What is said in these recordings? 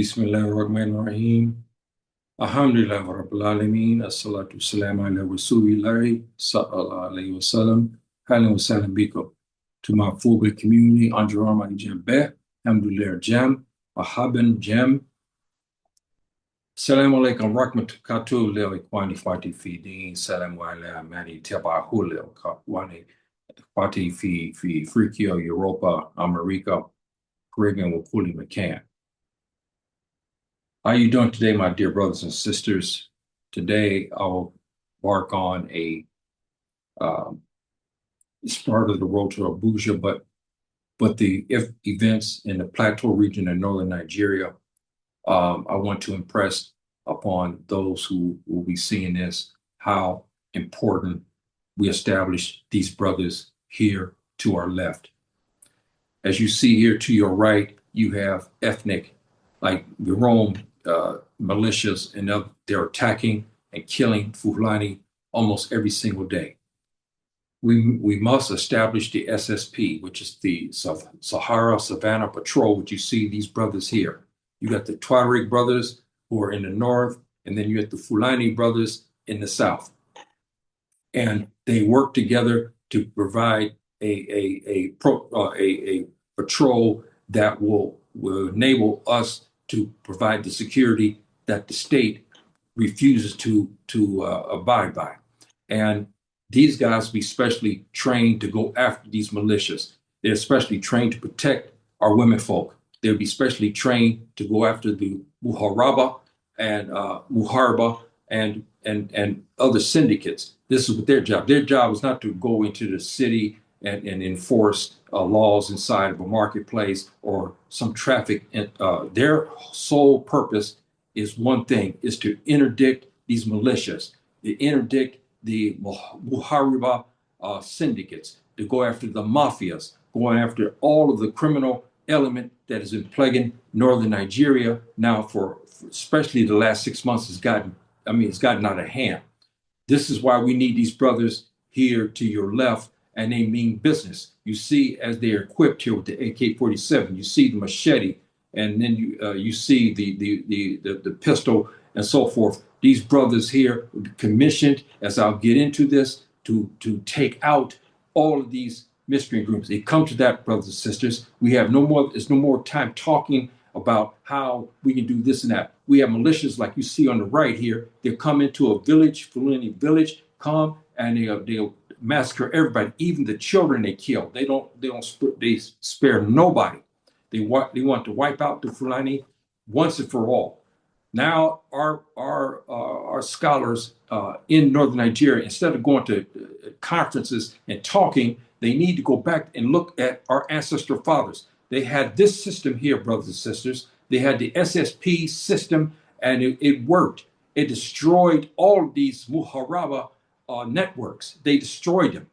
Bismillahirrahmanirrahim. Alhamdulillah Rabbil Alameen. As-salatu wassalamu ala Rasulillahi sallallahu alayhi wa sallam. Halan wa salam bikum. To my full good community, Under Armour Jam Beh, Alhamdulillah Jam, Ahaban Jam. Assalamu alaikum rahmatullahi lil ikhwani fati fi din. Salamu ala mani tabahu lil ikhwani fati fi Africa, Europa, America, Caribbean, wa kulli makan. How are you doing today, my dear brothers and sisters? Today, I'll embark on it's part of the road to Abuja, but the events in the Plateau region in northern Nigeria, I want to impress upon those who will be seeing this, how important we establish these brothers here to our left. As you see here to your right, you have ethnic, like the Rome militias, and they're attacking and killing Fulani almost every single day. We must establish the SSP, which is the Sahara-Savannah Patrol, which you see these brothers here. You got the Tuareg brothers who are in the north, and then you got the Fulani brothers in the south. And they work together to provide a patrol that will enable us to provide the security that the state refuses to abide by. And these guys be specially trained to go after these militias. They're specially trained to protect our women folk. They'll be specially trained to go after the Muharaba and Muharaba and other syndicates. This is what their job. Their job is not to go into the city and enforce laws inside of a marketplace or some traffic. Their sole purpose is one thing, is to interdict these militias, to interdict the Muharaba syndicates, to go after the mafias, going after all of the criminal element that has been plaguing northern Nigeria now for especially the last 6 months. It's gotten out of hand. This is why we need these brothers here to your left, and they mean business. You see, as they're equipped here with the AK-47, you see the machete, and then you see the pistol and so forth. These brothers here commissioned, as I'll get into this, to take out all of these mystery groups. They come to that, brothers and sisters. There's no more time talking about how we can do this and that. We have militias like you see on the right here. They come into a village, Fulani village, come and they'll massacre everybody, even the children they kill. They spare nobody. They want to wipe out the Fulani once and for all. Now our scholars in northern Nigeria, instead of going to conferences and talking, they need to go back and look at our ancestral fathers. They had this system here, brothers and sisters. They had the SSP system, and it worked. It destroyed all of these Muharaba networks. They destroyed them.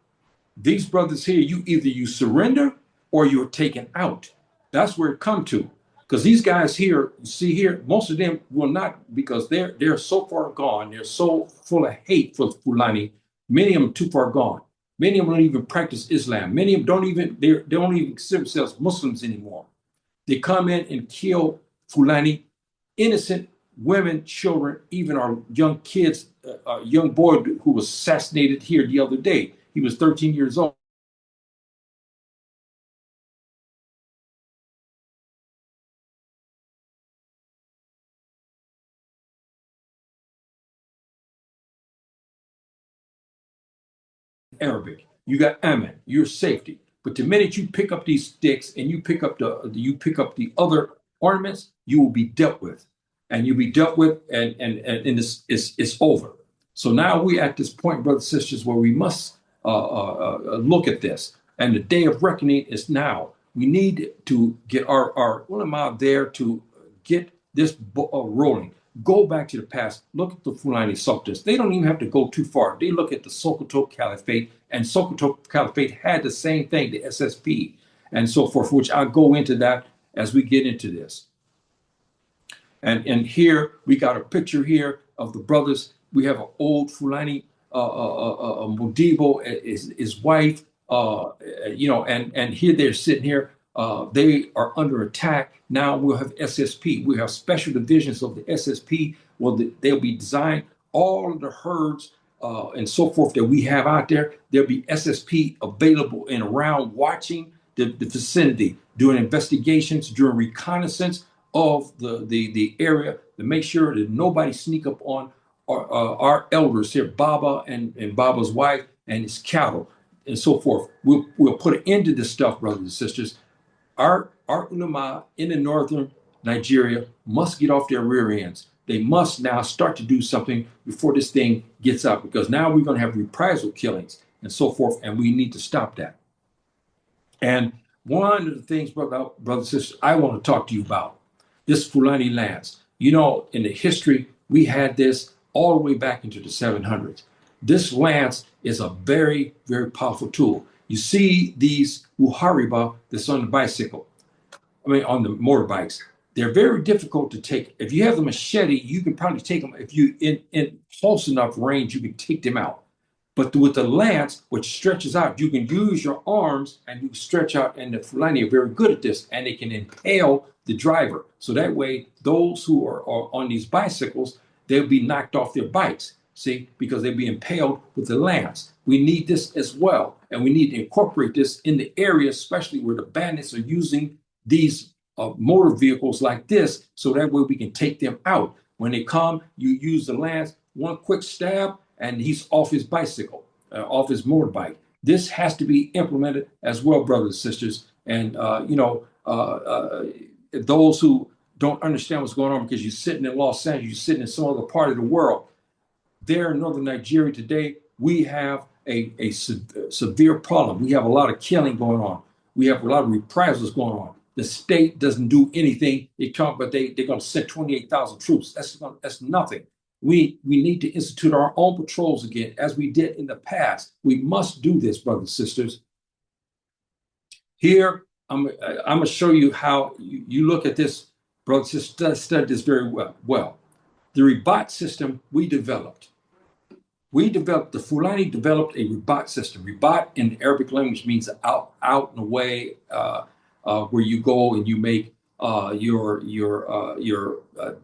These brothers here, either you surrender or you're taken out. That's where it come to. Because these guys here, you see here, most of them will not, because they're so far gone. They're so full of hate for Fulani. Many of them too far gone. Many of them don't even practice Islam. Many of them they don't even consider themselves Muslims anymore. They come in and kill Fulani, innocent women, children, even our young kids. A young boy who was assassinated here the other day. He was 13 years old. Arabic. You got Amen, your safety. But the minute you pick up these sticks and you pick up the other ornaments, you will be dealt with. And you'll be dealt with, and it's over. So now we're at this point, brothers and sisters, where we must look at this. And the day of reckoning is now. We need to get our ulama there to get this rolling. Go back to the past. Look at the Fulani sultans. They don't even have to go too far. They look at the Sokoto Caliphate, and Sokoto Caliphate had the same thing, the SSP, and so forth, which I'll go into that as we get into this. And here we got a picture here of the brothers. We have an old Fulani, Modibo, his wife, and here they're sitting here. They are under attack. Now we'll have SSP. We have special divisions of the SSP. Well, they'll be designed, all of the herds and so forth that we have out there. There'll be SSP available and around watching the vicinity, doing investigations, doing reconnaissance of the area to make sure that nobody sneak up on our elders here, Baba and Baba's wife and his cattle and so forth. We'll put an end to this stuff, brothers and sisters. Our ulama in the northern Nigeria must get off their rear ends. They must now start to do something before this thing gets out, because now we're going to have reprisal killings and so forth, and we need to stop that. And one of the things, brothers and sisters, I want to talk to you about, this Fulani lands. You know, in the history, we had this all the way back into the 700s. This lance is a very, very powerful tool. You see these Muharaba that's on the bicycle, on the motorbikes. They're very difficult to take. If you have the machete, you can probably take them. If you in close enough range, you can take them out. But with the lance, which stretches out, you can use your arms and you stretch out, and the Fulani are very good at this, and they can impale the driver. So that way, those who are on these bicycles, they'll be knocked off their bikes, see, because they'll be impaled with the lance. We need this as well, and we need to incorporate this in the area, especially where the bandits are using these motor vehicles like this, so that way we can take them out. When they come, you use the lance, one quick stab, and he's off his bicycle, off his motorbike. This has to be implemented as well, brothers and sisters. And, those who don't understand what's going on because you're sitting in Los Angeles, you're sitting in some other part of the world. There in northern Nigeria today, we have a severe problem. We have a lot of killing going on. We have a lot of reprisals going on. The state doesn't do anything. They talk, but they're going to send 28,000 troops. That's nothing. We need to institute our own patrols again, as we did in the past. We must do this, brothers and sisters. Here, I'm going to show you how you look at this, brothers and sisters. Study this very well. The Ribat system we developed. The Fulani developed a Ribat system. Ribat in the Arabic language means out and away, where you go and you make your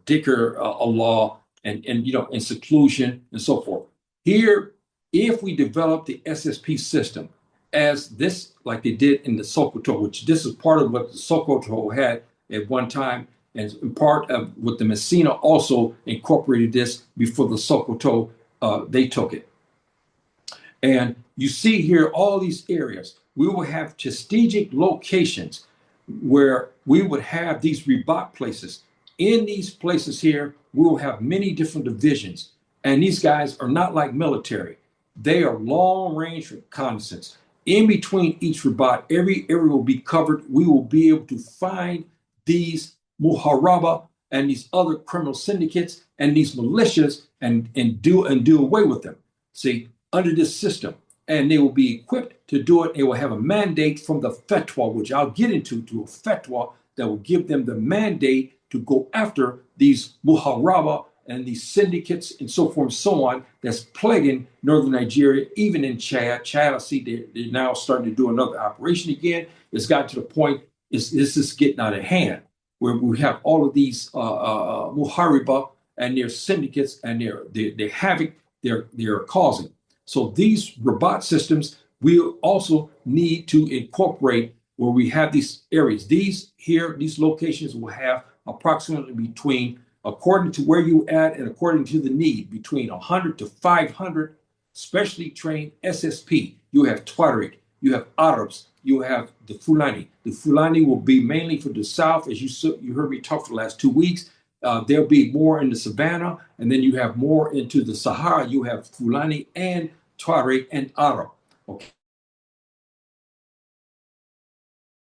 dhikr, Allah, and in seclusion and so forth. Here, if we develop the SSP system as this, like they did in the Sokoto, which this is part of what the Sokoto had at one time, and part of what the Messina also incorporated this before the Sokoto, they took it. And you see here all these areas. We will have strategic locations where we would have these Ribat places. In these places here, we will have many different divisions. And these guys are not like military. They are long-range reconnaissance. In between each Ribat, every area will be covered. We will be able to find these Muharaba and these other criminal syndicates and these militias and do away with them. See, under this system. And they will be equipped to do it. They will have a mandate from the fatwa, which I'll get into, to a fatwa that will give them the mandate to go after these Muharaba and these syndicates and so forth and so on that's plaguing northern Nigeria, even in Chad. Chad, I see they're now starting to do another operation again. It's gotten to the point, this is getting out of hand, where we have all of these Muharaba and their syndicates and their havoc they're causing. So these Rabat systems, we also need to incorporate where we have these areas. These locations will have approximately between, according to where you at and according to the need, between 100 to 500 specially trained SSP. You have Tuareg, you have Arabs, you have the Fulani. The Fulani will be mainly for the south, as you heard me talk for the last 2 weeks. There'll be more in the savannah, and then you have more into the Sahara. You have Fulani and Tuareg and Arab, okay,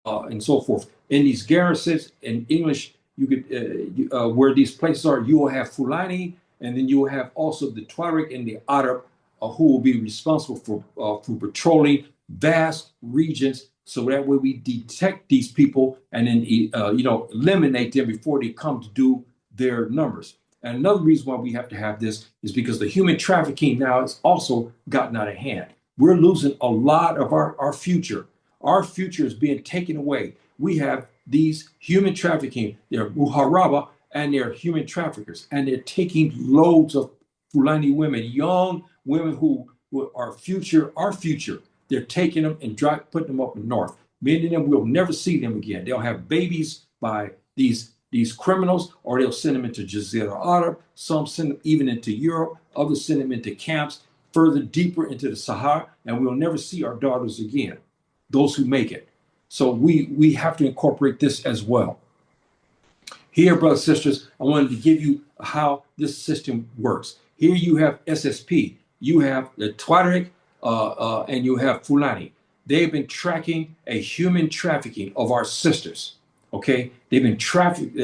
and so forth. In these garrisons, in English, you could where these places are, you will have Fulani, and then you will have also the Tuareg and the Arab, who will be responsible for patrolling vast regions. So that way we detect these people and then eliminate them before they come to do their numbers. And another reason why we have to have this is because the human trafficking now has also gotten out of hand. We're losing a lot of our future. Our future is being taken away. we have these human trafficking. They're Muharaba and they're human traffickers, and they're taking loads of Fulani women, young women who are our future. They're taking them and putting them up in the north. Many of them we'll never see them again. They'll have babies by these criminals, or they'll send them into Jazeera Arab. Some send them even into Europe. Others send them into camps further deeper into the Sahara, and we'll never see our daughters again, those who make it. So we have to incorporate this as well. Here, brothers and sisters, I wanted to give you how this system works. Here you have SSP, you have the Tuareg, and you have Fulani. They've been tracking a human trafficking of our sisters. Okay, they've been trafficked.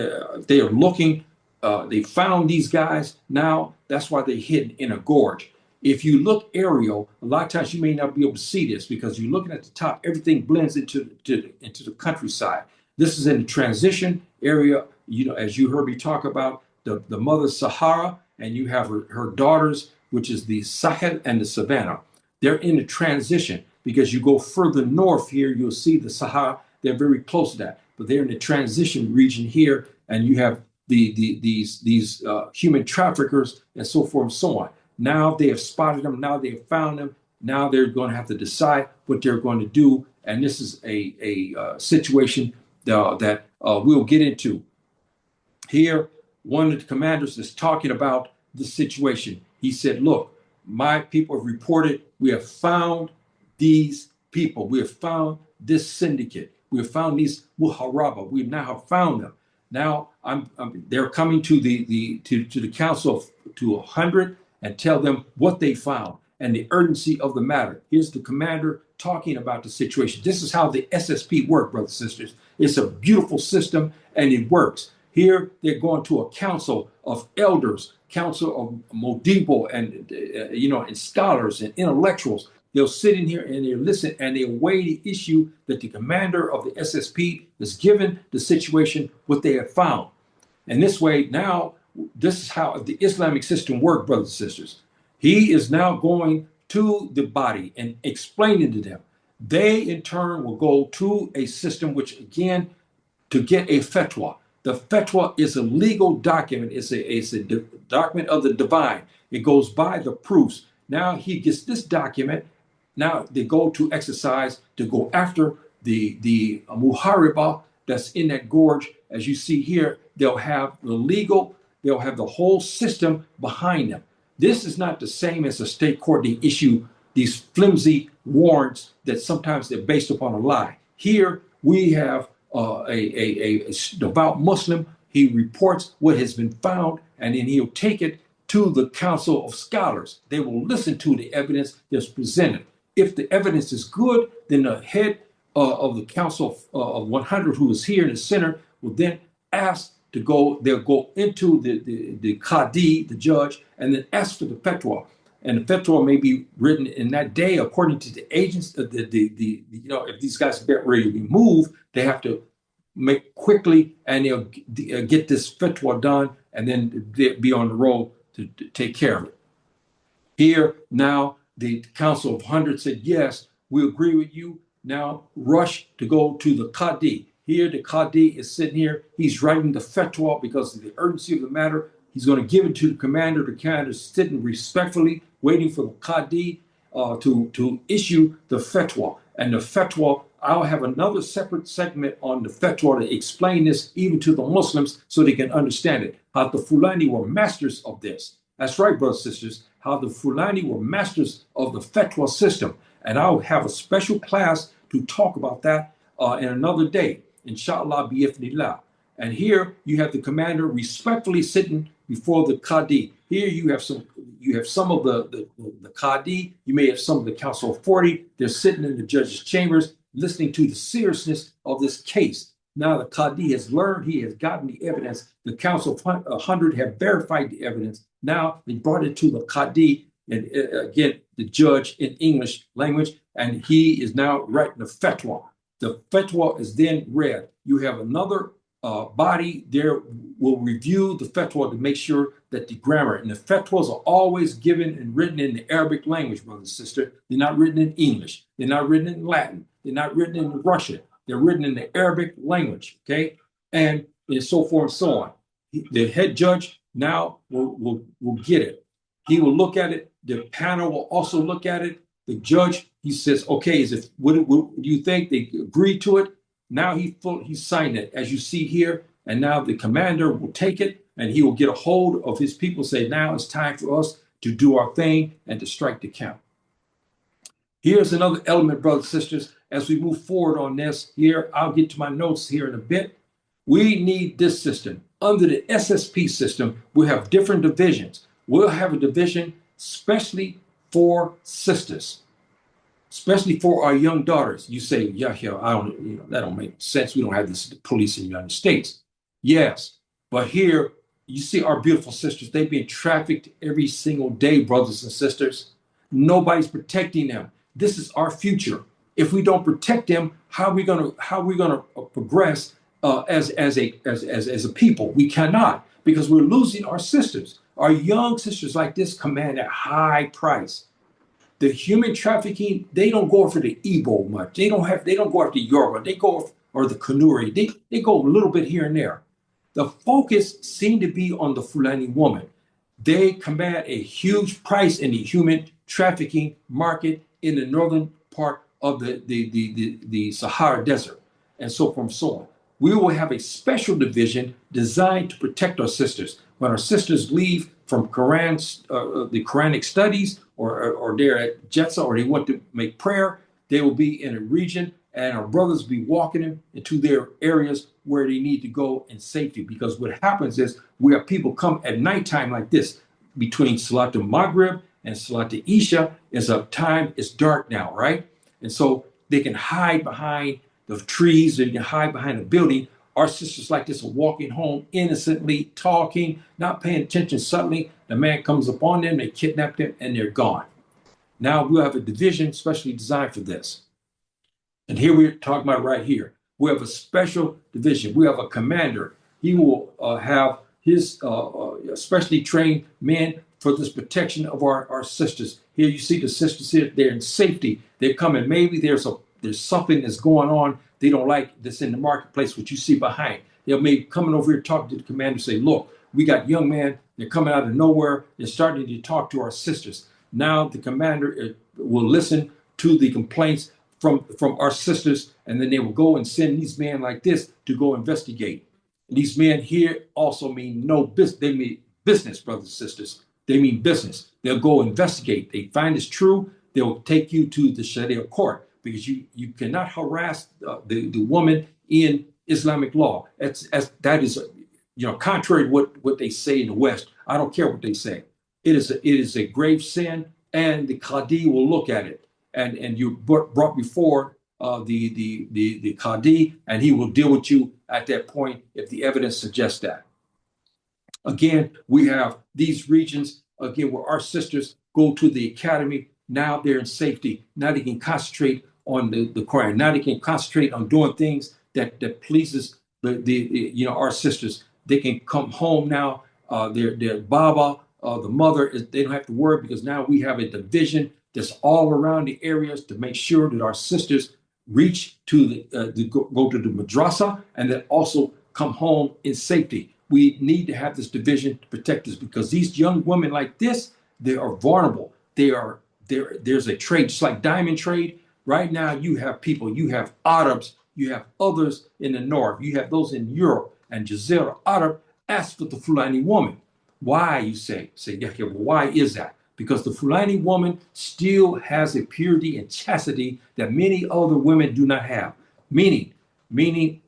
They are looking. They found these guys. Now that's why they're hidden in a gorge. If you look aerial, a lot of times you may not be able to see this because you're looking at the top. Everything blends into the countryside. This is in the transition area. You know, as you heard me talk about the mother Sahara, and you have her daughters, which is the Sahel and the Savannah. They're in the transition because you go further north here, you'll see the Sahara. They're very close to that, but they're in the transition region here, and you have these human traffickers and so forth and so on. Now they have spotted them. Now they have found them. Now they're going to have to decide what they're going to do, and this is a situation that we'll get into. Here, one of the commanders is talking about the situation. He said, look, my people have reported, we have found these people. We have found this syndicate. We have found these Muharaba. We now have found them. Now they're coming to the council to 100 and tell them what they found and the urgency of the matter. Here's the commander talking about the situation. This is how the SSP work, brothers and sisters. It's a beautiful system and it works. Here they're going to a council of elders, council of Modibo, and and scholars and intellectuals. They'll sit in here and they'll listen and they'll weigh the issue that the commander of the SSP has given the situation, what they have found. And this way, now, this is how the Islamic system works, brothers and sisters. He is now going to the body and explaining to them. They, in turn, will go to a system which, again, to get a fatwa. The fatwa is a legal document. It's a document of the divine. It goes by the proofs. Now he gets this document. Now they go to exercise to go after the Muharaba that's in that gorge. As you see here, they'll have the legal, they'll have the whole system behind them. This is not the same as a state court. They issue these flimsy warrants that sometimes they're based upon a lie. Here we have a devout Muslim. He reports what has been found, and then he'll take it to the council of scholars. They will listen to the evidence that's presented. If the evidence is good, then the head of the council of 100, who is here in the center, will then ask to go. They'll go into the Qadi, the judge, and then ask for the fatwa. And the fatwa may be written in that day according to the agents. If these guys get ready to be moved, they have to make quickly, and they'll get this fatwa done, and then they'll be on the road to take care of it. Here now, the Council of 100 said, yes, we agree with you. Now rush to go to the Qadi. Here, the Qadi is sitting here. He's writing the fatwa because of the urgency of the matter. He's going to give it to the commander. The commander is sitting respectfully, waiting for the Qadi to issue the fatwa. And the fatwa, I'll have another separate segment on the fatwa to explain this even to the Muslims so they can understand it. How the Fulani were masters of this. That's right, brothers and sisters. How the Fulani were masters of the fatwa system. And I'll have a special class to talk about that in another day. Inshallah, bi'ithnillah. And here you have the commander respectfully sitting before the Qadi. Here you have some of the Qadi. You may have some of the Council of 40. They're sitting in the judge's chambers listening to the seriousness of this case. Now the Qadi has learned, he has gotten the evidence. The Council of 100 have verified the evidence. Now they brought it to the Qadi, and again, the judge in English language, and he is now writing the fatwa. The fatwa is then read. You have another body there will review the fatwa to make sure that the grammar, and the fatwas are always given and written in the Arabic language, brother and sister. They're not written in English. They're not written in Latin. They're not written in Russian. They're written in the Arabic language, okay? And so forth and so on. The head judge now will get it. He will look at it. The panel will also look at it. The judge, he says, okay, what do you think? They agree to it. Now he signed it, as you see here. And now the commander will take it and he will get a hold of his people, say, now it's time for us to do our thing and to strike the count. Here's another element, brothers and sisters, as we move forward on this here. I'll get to my notes here in a bit. We need this system. Under the SSP system, we have different divisions. We'll have a division especially for sisters, especially for our young daughters. You say, yeah, that don't make sense. We don't have this police in the United States. Yes, but here you see our beautiful sisters. They're being trafficked every single day, brothers and sisters. Nobody's protecting them. This is our future. If we don't protect them, how are we gonna progress as a people? We cannot, because we're losing our sisters. Our young sisters like this command a high price. The human trafficking, they don't go after the Igbo much. They don't go after Yoruba. They go, or the Kanuri. They go a little bit here and there. The focus seemed to be on the Fulani woman. They command a huge price in the human trafficking market in the northern part of the Sahara Desert, and so forth and so on. We will have a special division designed to protect our sisters. When our sisters leave from the Quranic studies, or they're at Jetsa, or they want to make prayer, they will be in a region, and our brothers will be walking them into their areas where they need to go in safety. Because what happens is we have people come at nighttime like this, between Salat al-Maghrib and Salat al-Isha is a time, it's dark now, right? And so they can hide behind the trees, they can hide behind a building. Our sisters like this are walking home innocently, talking, not paying attention. Suddenly, the man comes upon them, they kidnap them, and they're gone. Now we'll have a division specially designed for this. And here we're talking about right here. We have a special division. We have a commander. He will have his specially trained men for this protection of our sisters. Here you see the sisters here, they're in safety. They're coming. Maybe there's something that's going on they don't like that's in the marketplace, what you see behind. They'll maybe coming over here talking to the commander, say, look, we got young men, they're coming out of nowhere, they're starting to talk to our sisters. Now the commander will listen to the complaints from our sisters, and then they will go and send these men like this to go investigate. And these men here also mean no business. They mean business, brothers and sisters. They mean business. They'll go investigate. They find it's true. They'll take you to the Sharia court, because you cannot harass the woman in Islamic law. That is contrary to what they say in the West. I don't care what they say. It is a grave sin, and the Qadi will look at it, and you brought before the Qadi, and he will deal with you at that point if the evidence suggests that. Again, we have these regions again where our sisters go to the academy. Now they're in safety. Now they can concentrate on the Quran. Now they can concentrate on doing things that pleases our sisters. They can come home now. Their Baba, the mother, they don't have to worry, because now we have a division that's all around the areas to make sure that our sisters reach to go to the madrasa, and then also come home in safety. We need to have this division to protect us, because these young women like this, they are vulnerable. There's a trade, just like diamond trade. Right now, you have people, you have Arabs, you have others in the north, you have those in Europe, and Jazeera Arab ask for the Fulani woman. Why, you say, yeah, well, why is that? Because the Fulani woman still has a purity and chastity that many other women do not have. Meaning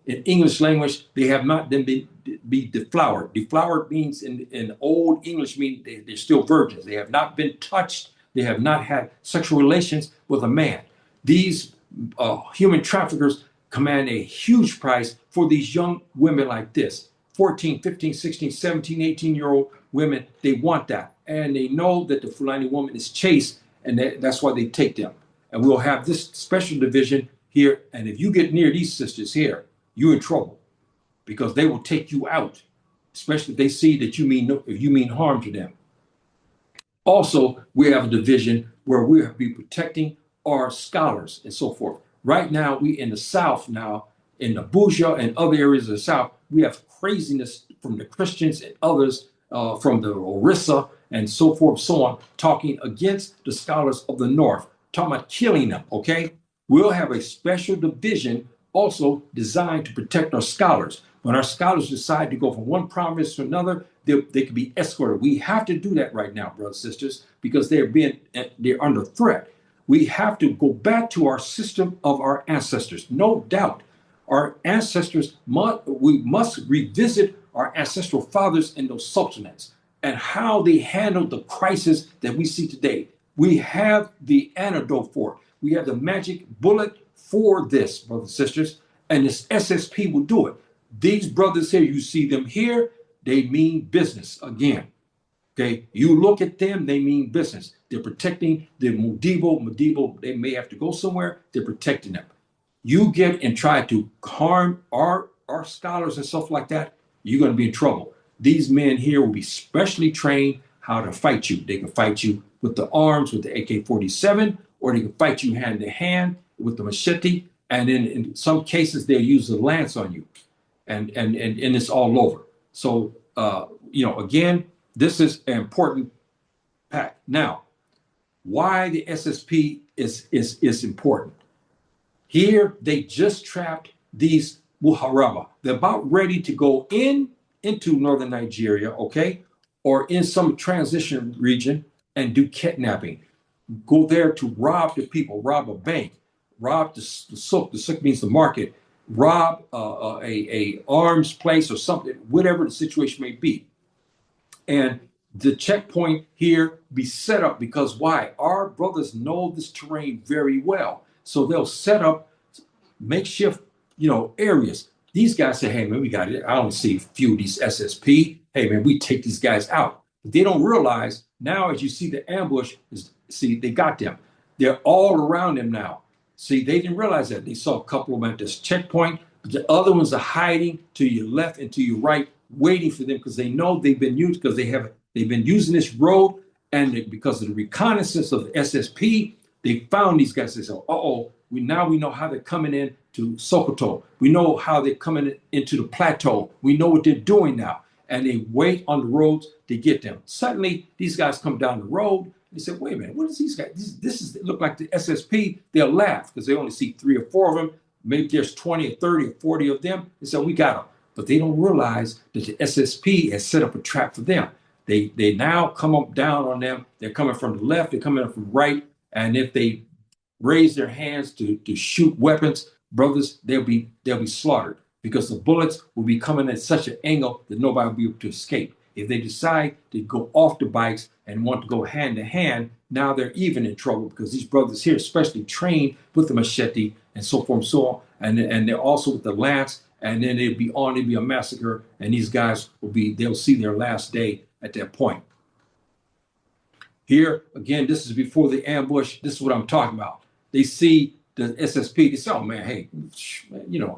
in English language, they have not been be deflowered. Deflowered means in Old English means they're still virgins. They have not been touched. They have not had sexual relations with a man. These human traffickers command a huge price for these young women like this. 14, 15, 16, 17, 18-year-old women, they want that. And they know that the Fulani woman is chaste, and that's why they take them. And we'll have this special division here. And if you get near these sisters here, you're in trouble, because they will take you out, especially if they see that you mean harm to them. Also, we have a division where we'll be protecting our scholars and so forth. Right now, we in the South now, in Abuja and other areas of the South, we have craziness from the Christians and others, from the Orissa and so forth, so on, talking against the scholars of the North, talking about killing them, okay? We'll have a special division also designed to protect our scholars. When our scholars decide to go from one province to another, they can be escorted. We have to do that right now, brothers and sisters, because they're under threat. We have to go back to our system of our ancestors. No doubt, our ancestors we must revisit our ancestral fathers and those sultanates and how they handled the crisis that we see today. We have the antidote for it. We have the magic bullet for this, brothers and sisters, and this SSP will do it. These brothers here, you see them here, they mean business again. Okay, you look at them, they mean business. They're protecting the Modibo, they may have to go somewhere, they're protecting them. You get and try to harm our scholars and stuff like that, you're going to be in trouble. These men here will be specially trained how to fight you. They can fight you with the arms, with the AK-47, or they can fight you hand to hand with the machete. And then in some cases, they'll use the lance on you. And it's all over. So, again, this is an important pact. Now, why the SSP is important. Here, they just trapped these Muharaba. They're about ready to go into northern Nigeria, okay, or in some transition region and do kidnapping. Go there to rob the people, rob a bank, rob the souk. The souk means the market. Rob a arms place or something, whatever the situation may be. And the checkpoint here be set up because why? Our brothers know this terrain very well. So they'll set up makeshift, areas. These guys say, hey, man, we got it. I only see a few of these SSP. Hey, man, we take these guys out. But they don't realize now as you see the ambush, they got them. They're all around them now. See, they didn't realize that. They saw a couple of them at this checkpoint. But the other ones are hiding to your left and to your right, waiting for them because they know they've been used because they've been using this road. And because of the reconnaissance of the SSP, they found these guys. They said, we know how they're coming in to Sokoto. We know how they're coming into the Plateau. We know what they're doing now. And they wait on the roads to get them. Suddenly, these guys come down the road. They say, wait a minute, what is these guys? This look like the SSP. They'll laugh because they only see 3 or 4 of them. Maybe there's 20 or 30 or 40 of them. They say, we got them. But they don't realize that the SSP has set up a trap for them. They now come up down on them. They're coming from the left. They're coming up from the right. And if they raise their hands to shoot weapons, brothers, they'll be slaughtered because the bullets will be coming at such an angle that nobody will be able to escape. If they decide to go off the bikes and want to go hand to hand, now they're even in trouble because these brothers here, especially trained with the machete and so forth and so on, and they're also with the lance, and then it'll be a massacre, and these guys they'll see their last day at that point. Here, again, this is before the ambush. This is what I'm talking about. They see the SSP. They say, oh, man, hey,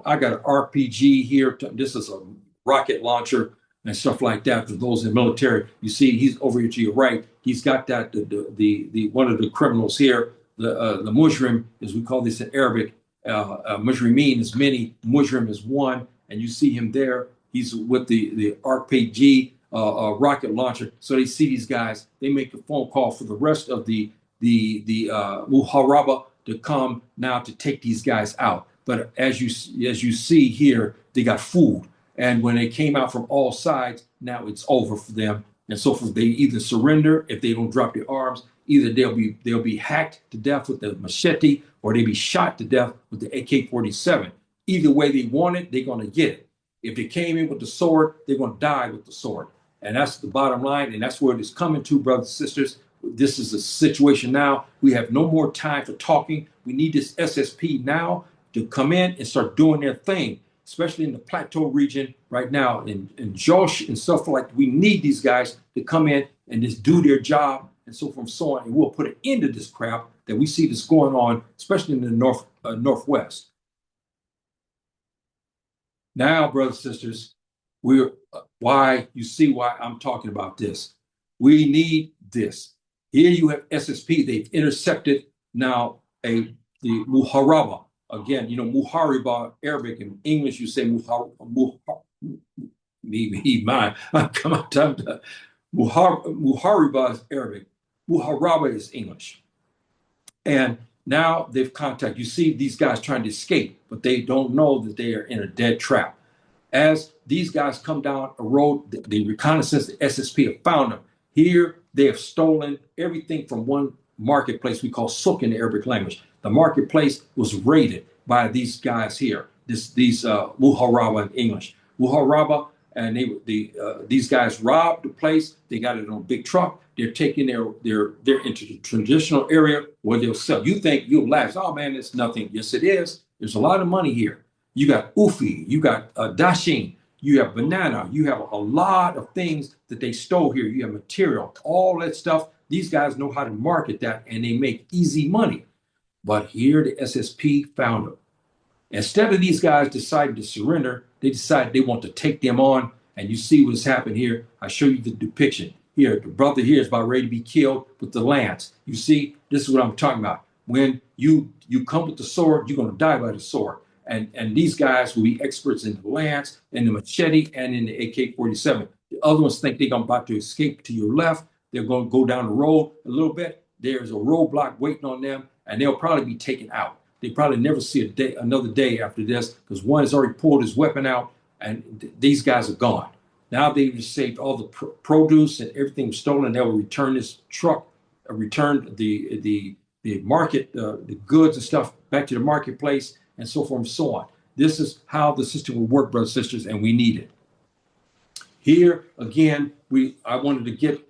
I got an RPG here. This is a rocket launcher and stuff like that. For those in the military, you see he's over here to your right. He's got that, the one of the criminals here, the mujrim, as we call this in Arabic. Mujrimin is many, mujrim is one. And you see him there. He's with the RPG rocket launcher. So they see these guys. They make a phone call for the rest of the Muharaba to come now to take these guys out. But as you see here, they got food. And when they came out from all sides, now it's over for them. And so forth. They either surrender if they don't drop their arms, either they'll be hacked to death with the machete, or they'll be shot to death with the AK-47. Either way they want it, they're going to get it. If they came in with the sword, they're going to die with the sword. And that's the bottom line. And that's where it is coming to, brothers and sisters. This is a situation now. We have no more time for talking. We need this SSP now to come in and start doing their thing, especially in the Plateau region right now, in Josh and stuff like that. We need these guys to come in and just do their job and so forth and so on. And we'll put an end to this crap that we see that's going on, especially in the Northwest. Now, brothers and sisters, why I'm talking about this. We need this. Here you have SSP. They've intercepted now the Muharaba, again, Muharaba, Arabic, in English, you say mine. Come on, time to Muharaba is Arabic. Muharaba is English. And now they've contacted, you see these guys trying to escape, but they don't know that they are in a dead trap. As these guys come down a road, the reconnaissance, the SSP have found them. Here, they have stolen everything from one marketplace we call souk in the Arabic language. The marketplace was raided by these guys here, these Muharaba in English. Muharaba, and these guys robbed the place. They got it on a big truck. They're taking they're into the traditional area where they'll sell. You think you'll laugh, oh man, it's nothing. Yes, it is. There's a lot of money here. You got Ufi, you got Dashin, you have banana, you have a lot of things that they stole here. You have material, all that stuff. These guys know how to market that and they make easy money. But here the SSP found them. Instead of these guys deciding to surrender, they decide they want to take them on. And you see what's happened here. I show you the depiction. Here, the brother here is about ready to be killed with the lance. You see, this is what I'm talking about. When you come with the sword, you're going to die by the sword. And these guys will be experts in the lance and the machete and in the AK-47. The other ones think they're about to escape to your left. They're going to go down the road a little bit. There's a roadblock waiting on them, and they'll probably be taken out. They probably never see another day after this because one has already pulled his weapon out, and these guys are gone. Now they've saved all the produce and everything was stolen. They'll return this truck, return the market, the goods and stuff back to the marketplace, and so forth and so on. This is how the system will work, brothers and sisters, and we need it. Here again, I wanted to get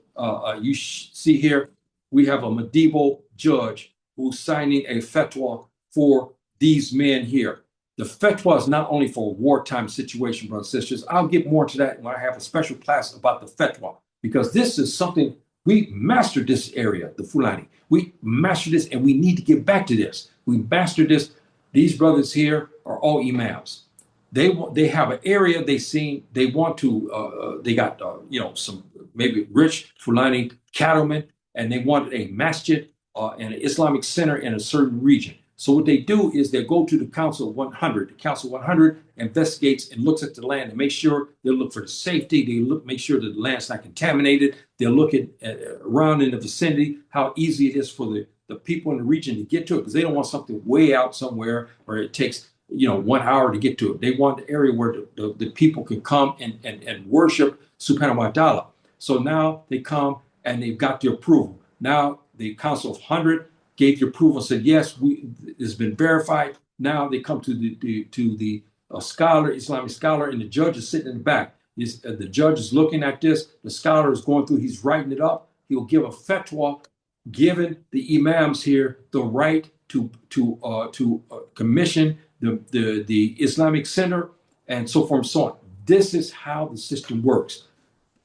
you see here we have a medieval judge who's signing a fatwa for these men here. The fatwa is not only for a wartime situation, brothers and sisters. I'll get more to that when I have a special class about the fatwa, because this is something we mastered this area, the Fulani. We mastered this, and we need to get back to this. We mastered this. These brothers here are all imams. They have an area they want to. They got some maybe rich Fulani cattlemen, and they wanted a masjid and an Islamic center in a certain region. So what they do is they go to the Council of 100. The Council of 100 investigates and looks at the land and makes sure they look for the safety. They make sure that the land's not contaminated. They'll look at around in the vicinity how easy it is for the people in the region to get to it, because they don't want something way out somewhere where it takes 1 hour to get to it. They want the area where the people can come and worship Subhanahu wa Ta'ala. So now they come and they've got the approval. Now the Council of 100 gave the approval and said, yes, it's been verified. Now they come to the scholar, Islamic scholar, and the judge is sitting in the back. The judge is looking at this. The scholar is going through, he's writing it up. He'll give a fatwa, giving the imams here the right to commission the Islamic center and so forth and so on. This is how the system works.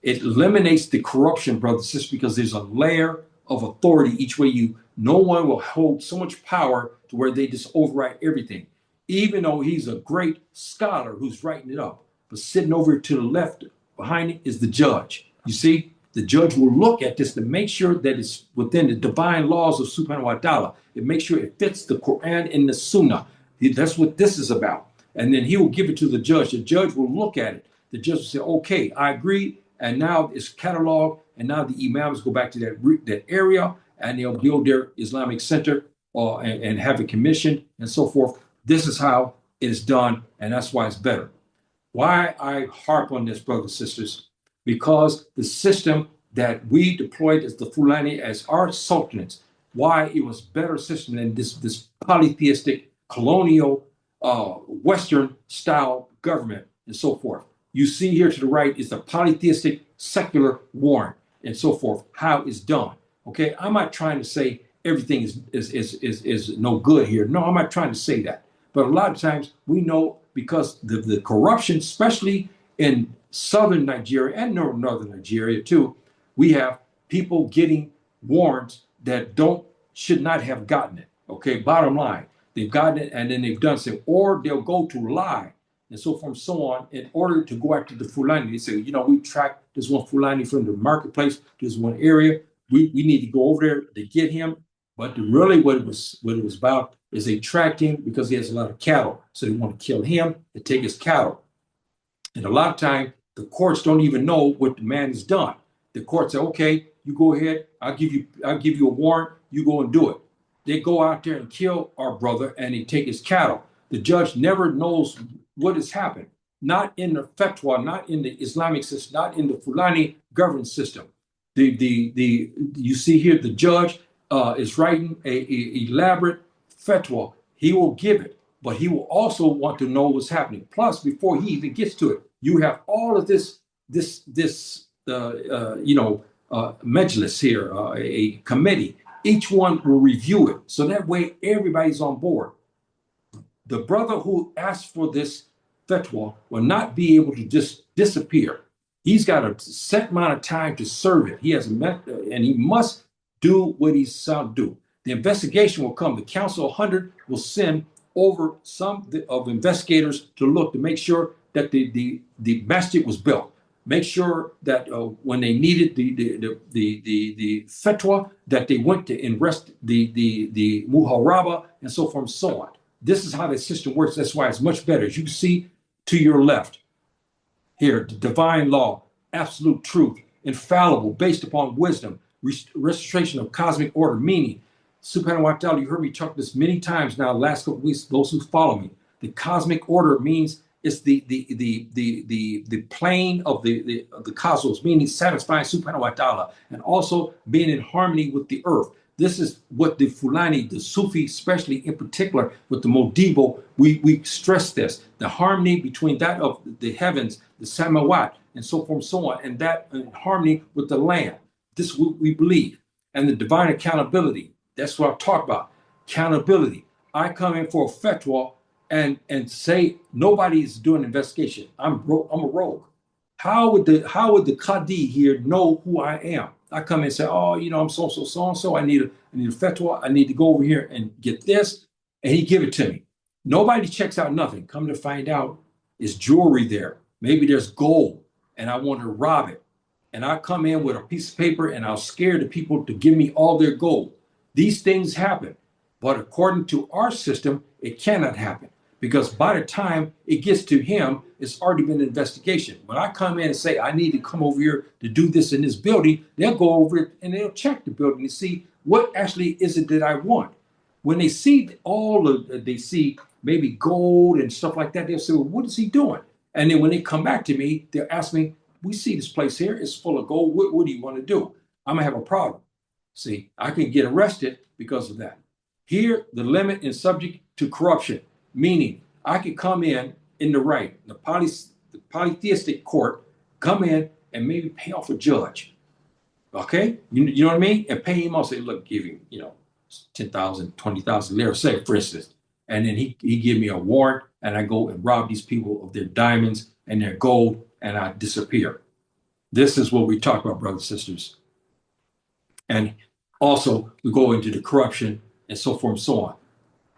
It eliminates the corruption, brothers and sisters, because there's a layer of authority each way no one will hold so much power to where they just override everything, even though he's a great scholar who's writing it up. But sitting over to the left behind it is the judge. You see, the judge will look at this to make sure that it's within the divine laws of Subhanahu wa Ta'ala. It makes sure it fits the Quran and the Sunnah. That's what this is about. And then he will give it to the judge. The judge will look at it. The judge will say, okay, I agree. And now it's cataloged. And now the imams go back to that area, and they'll build their Islamic center and have it commissioned and so forth. This is how it is done, and that's why it's better. Why I harp on this, brothers and sisters, because the system that we deployed as the Fulani, as our sultanates, why it was better system than this polytheistic, colonial, Western style government and so forth. You see here to the right is the polytheistic, secular warrant and so forth, how it's done. Okay, I'm not trying to say everything is no good here. No, I'm not trying to say that. But a lot of times we know, because the corruption, especially in southern Nigeria and northern Nigeria too, we have people getting warrants that should not have gotten it. Okay, bottom line, they've gotten it and then they've done something, or they'll go to lie and so forth and so on in order to go after the Fulani. They say, we tracked this one Fulani from the marketplace to this one area. We need to go over there to get him. But really what it was about is they tracked him because he has a lot of cattle. So they want to kill him and take his cattle. And a lot of time, the courts don't even know what the man has done. The court say, okay, you go ahead. I'll give you a warrant. You go and do it. They go out there and kill our brother and they take his cattle. The judge never knows what has happened. Not in the fatwa, not in the Islamic system, not in the Fulani governance system. You see here the judge is writing a elaborate fatwa. He will give it, but he will also want to know what's happening. Plus, before he even gets to it, you have all of this majlis here, a committee. Each one will review it, so that way everybody's on board. The brother who asked for this fatwa will not be able to just disappear. He's got a set amount of time to serve it. He has and he must do what he's sound do. The investigation will come. The Council of 100 will send over some of investigators to look to make sure that the masjid was built. Make sure that when they needed the fatwa, that they went to arrest the Muharaba and so forth and so on. This is how the system works. That's why it's much better. As you can see to your left here, the divine law, absolute truth, infallible, based upon wisdom, restoration of cosmic order, meaning, subhanahu wa ta'ala, you heard me talk this many times now, last couple of weeks, those who follow me. The cosmic order means it's the plane of the cosmos, meaning satisfying subhanahu wa ta'ala, and also being in harmony with the earth. This is what the Fulani, the Sufi, especially in particular with the Modibo, we stress this, the harmony between that of the heavens, the Samawat, and so forth and so on, and that in harmony with the land. This is what we believe. And the divine accountability, that's what I talk about, accountability. I come in for a fatwa and say nobody's doing an investigation. I'm a rogue. How would the Qadi here know who I am? I come in and say, oh, I'm so. I need a fatwa. I need to go over here and get this, and he give it to me. Nobody checks out nothing. Come to find out, is jewelry there? Maybe there's gold, and I want to rob it. And I come in with a piece of paper, and I'll scare the people to give me all their gold. These things happen, but according to our system, it cannot happen. Because by the time it gets to him, it's already been an investigation. When I come in and say, I need to come over here to do this in this building, they'll go over it and they'll check the building to see what actually is it that I want. When they see they see maybe gold and stuff like that, they'll say, well, what is he doing? And then when they come back to me, they'll ask me, we see this place here, it's full of gold. What do you want to do? I'm gonna have a problem. See, I can get arrested because of that. Here, the limit is subject to corruption. Meaning, I could come in the right, the polytheistic court, come in and maybe pay off a judge. Okay? You know what I mean? And pay him off, say, look, give him, 10,000, 20,000 lira, say, for instance. And then he give me a warrant, and I go and rob these people of their diamonds and their gold, and I disappear. This is what we talk about, brothers and sisters. And also, we go into the corruption and so forth and so on.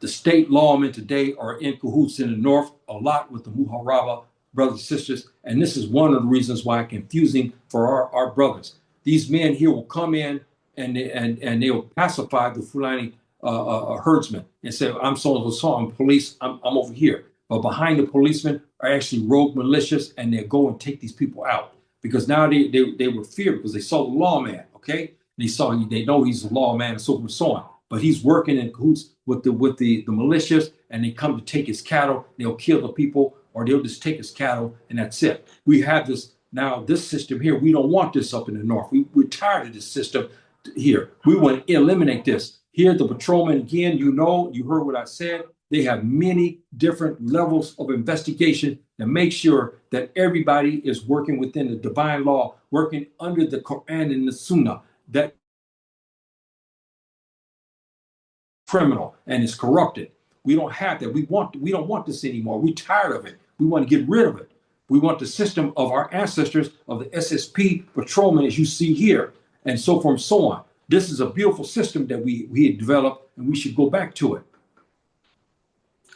The state lawmen today are in cahoots in the north a lot with the Muharaba brothers and sisters. And this is one of the reasons why it's confusing for our brothers. These men here will come in and they will pacify the Fulani herdsmen and say, I'm so, I'm police, I'm over here. But behind the policemen are actually rogue militias, and they'll go and take these people out. Because now they were feared because they saw the lawman, okay? They know he's a lawman and so forth and so on. But he's working in cahoots with the militias, and they come to take his cattle. They'll kill the people, or they'll just take his cattle, and that's it. We have this system here. We don't want this up in the north. We're tired of this system here. We want to eliminate this. Here, the patrolmen, again, you heard what I said. They have many different levels of investigation to make sure that everybody is working within the divine law, working under the Quran and the Sunnah, that criminal and is corrupted. We don't have that. We don't want this anymore. We're tired of it. We want to get rid of it. We want the system of our ancestors, of the SSP patrolmen, as you see here, and so forth and so on. This is a beautiful system that we had developed, and we should go back to it.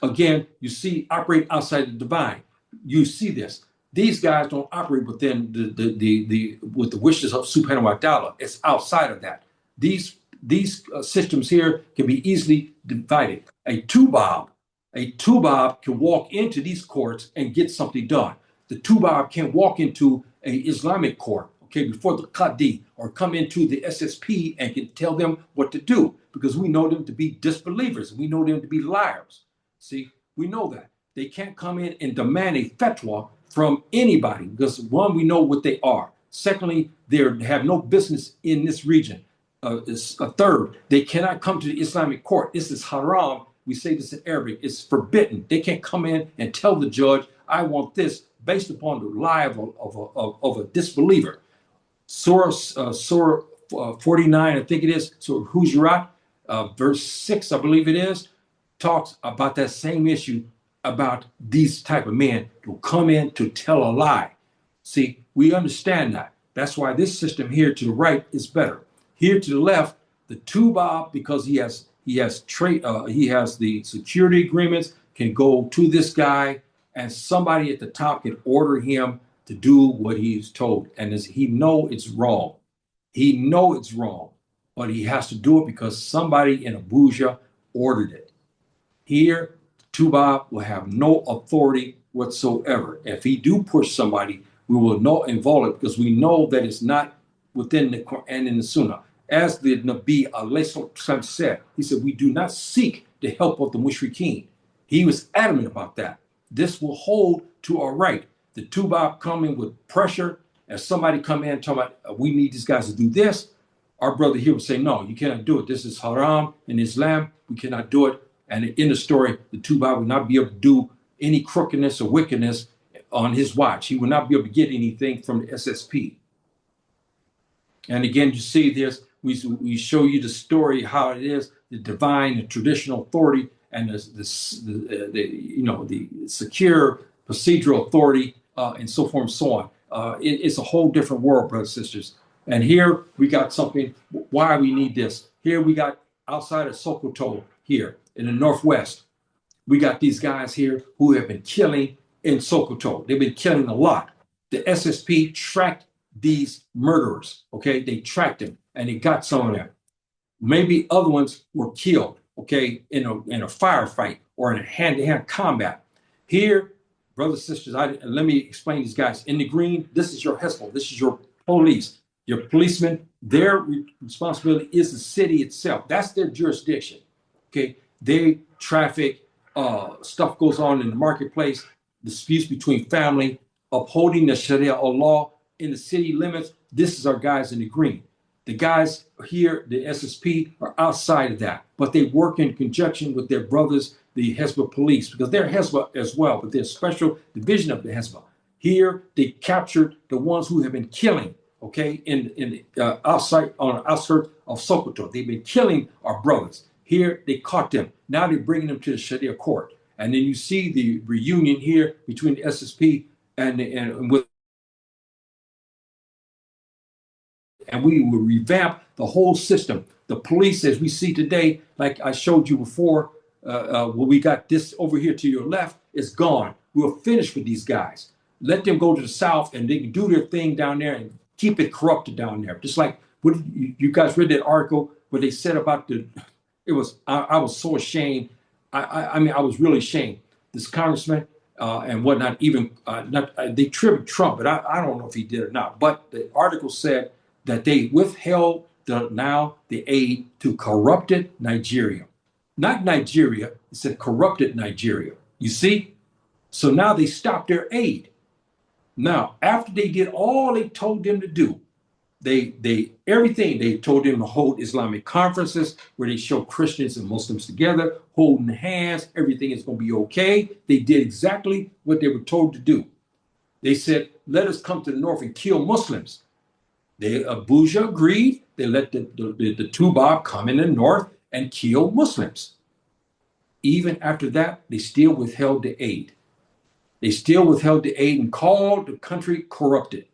Again, you see, operate outside the divine. You see this. These guys don't operate within with the wishes of subhanahu wa ta'ala. It's outside of that. These systems here can be easily divided. A Tubob, a Tubob can walk into these courts and get something done. The Tubob can walk into a Islamic court, okay, before the Qadi, or come into the SSP and can tell them what to do, because we know them to be disbelievers. We know them to be liars. See, we know that. They can't come in and demand a fatwa from anybody because, one, we know what they are. Secondly, they have no business in this region. Third, they cannot come to the Islamic court. This is haram. We say this in Arabic. It's forbidden. They can't come in and tell the judge, I want this, based upon the lie of a disbeliever. Surah 49, I think it is, Surah Hujurat, verse 6, I believe it is, talks about that same issue, about these type of men who come in to tell a lie. See, we understand that. That's why this system here to the right is better. Here to the left, the Tubob, because he has the security agreements, can go to this guy, and somebody at the top can order him to do what he's told. And he know it's wrong. He know it's wrong, but he has to do it because somebody in Abuja ordered it. Here, Tubob will have no authority whatsoever. If he do push somebody, we will not involve it because we know that it's not within the Quran and the Sunnah. As the Nabi alayhi said, he said, we do not seek the help of the mushrikeen. He was adamant about that. This will hold to our right. The Tubob coming with pressure, as somebody come in and talk about, we need these guys to do this. Our brother here would say, no, you cannot do it. This is haram in Islam. We cannot do it. And in the story, the Tubob will not be able to do any crookedness or wickedness on his watch. He will not be able to get anything from the SSP. And again, you see this, we show you the story, how it is, the divine and traditional authority and the secure procedural authority and so forth and so on. It's a whole different world, brothers and sisters. And here we got something, why we need this. Here we got outside of Sokoto here in the Northwest, we got these guys here who have been killing in Sokoto. They've been killing a lot. The SSP tracked these murderers, okay? They tracked them and they got some of them. Maybe other ones were killed, okay, in a firefight or in a hand-to-hand combat. Here, brothers and sisters, let me explain these guys. In the green, this is your Hezbollah. This is your police. Your policemen, their responsibility is the city itself. That's their jurisdiction, okay? They traffic, stuff goes on in the marketplace, disputes between family, upholding the Sharia law in the city limits. This is our guys in the green. The guys here, the SSP, are outside of that, but they work in conjunction with their brothers, the Hezbollah police, because they're Hezbollah as well, but they're a special division of the Hezbollah. Here, they captured the ones who have been killing, okay, in outside, on the outskirts of Sokoto. They've been killing our brothers. Here, they caught them. Now they're bringing them to the Sharia court. And then you see the reunion here between the SSP and we will revamp the whole system. The police, as we see today, like I showed you before, what we got this over here to your left is gone. We're finished with these guys. Let them go to the south and they can do their thing down there and keep it corrupted down there. Just like what you guys read that article where they said about I was so ashamed. I mean, I was really ashamed. This congressman and whatnot, even they tripped Trump, but I don't know if he did or not. But the article said that they withheld the aid to corrupted Nigeria. Not Nigeria, it said corrupted Nigeria. You see? So now they stopped their aid. Now, after they did all they told them to do, they told them to hold Islamic conferences where they show Christians and Muslims together, holding hands, everything is going to be okay. They did exactly what they were told to do. They said, let us come to the north and kill Muslims. Abuja agreed. They let the Tubob come in the north and kill Muslims. Even after that, they still withheld the aid. They still withheld the aid and called the country corrupted.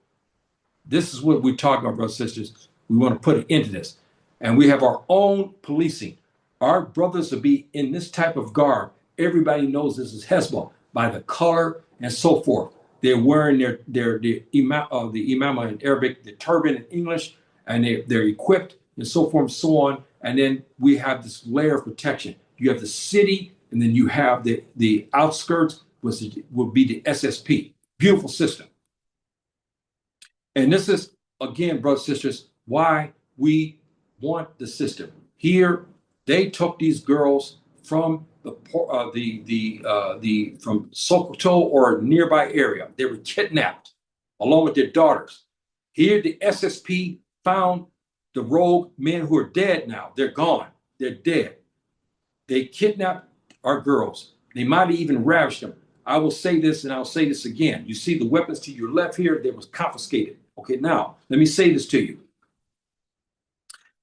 This is what we're talking about, brothers and sisters. We want to put an end to this. And we have our own policing. Our brothers will be in this type of garb. Everybody knows this is Hezbollah by the color and so forth. They're wearing the imama in Arabic, the turban in English, and they're equipped and so forth and so on. And then we have this layer of protection. you have the city, and then you have the outskirts, which would be the SSP. Beautiful system. And this is, again, brothers and sisters, why we want the system. Here, they took these girls from from Sokoto or nearby area. They were kidnapped along with their daughters. Here, the SSP found the rogue men who are dead now. They're gone. They're dead. They kidnapped our girls. They might have even ravished them. I will say this, and I'll say this again. You see the weapons to your left here, they was confiscated. Okay, now, let me say this to you.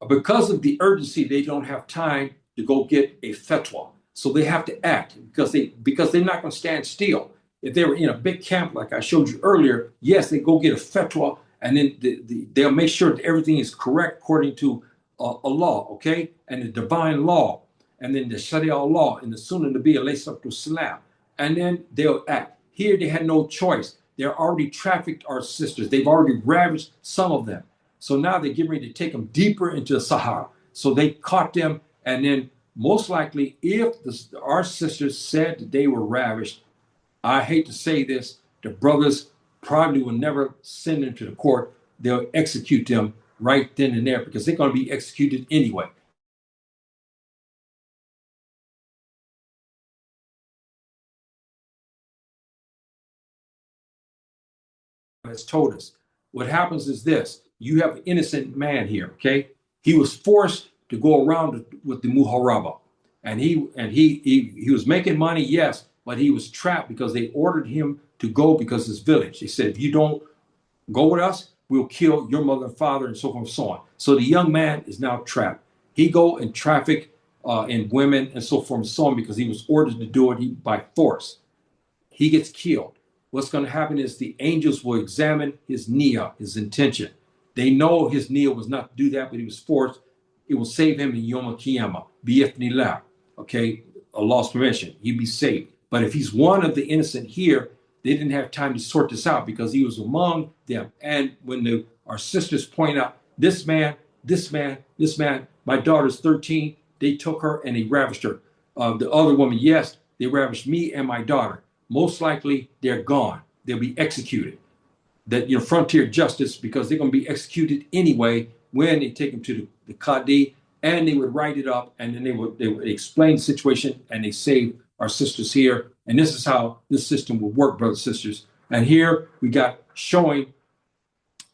Because of the urgency, they don't have time to go get a fatwa. So they have to act because they're not going to stand still. If they were in a big camp like I showed you earlier, yes, they go get a fatwa, and then they'll make sure that everything is correct according to a law, okay, and the divine law, and then the Sharia law, and the Sunnah Nabi alayhi salatu salam, and then they'll act. Here they had no choice. They're already trafficked our sisters. They've already ravaged some of them. So now they're getting ready to take them deeper into the Sahara. So they caught them, and then most likely, if our sisters said that they were ravished, I hate to say this, the brothers probably will never send them to the court. They'll execute them right then and there because they're going to be executed anyway. Has told us. What happens is this: you have an innocent man here, okay? He was forced to go around with the Muharaba, and he was making money, yes, but he was trapped because they ordered him to go because his village. They said, if you don't go with us, we'll kill your mother and father, and so forth and so on. So the young man is now trapped. He go and traffic in women and so forth and so on because he was ordered to do it by force. He gets killed. What's going to happen is the angels will examine his niyyah, his intention. They know his niyyah was not to do that, but he was forced. It will save him in Yom Kiyama, bi'ithnillah. Okay, Allah's permission, he'd be saved. But if he's one of the innocent here, they didn't have time to sort this out because he was among them. And when our sisters point out, this man, my daughter's 13, they took her and they ravished her. The other woman, yes, they ravished me and my daughter. Most likely they're gone. They'll be executed. That frontier justice, because they're going to be executed anyway when they take them to the Qadi, and they would write it up, and then they would explain the situation, and they save our sisters here. And this is how this system will work, brothers and sisters. And here we got showing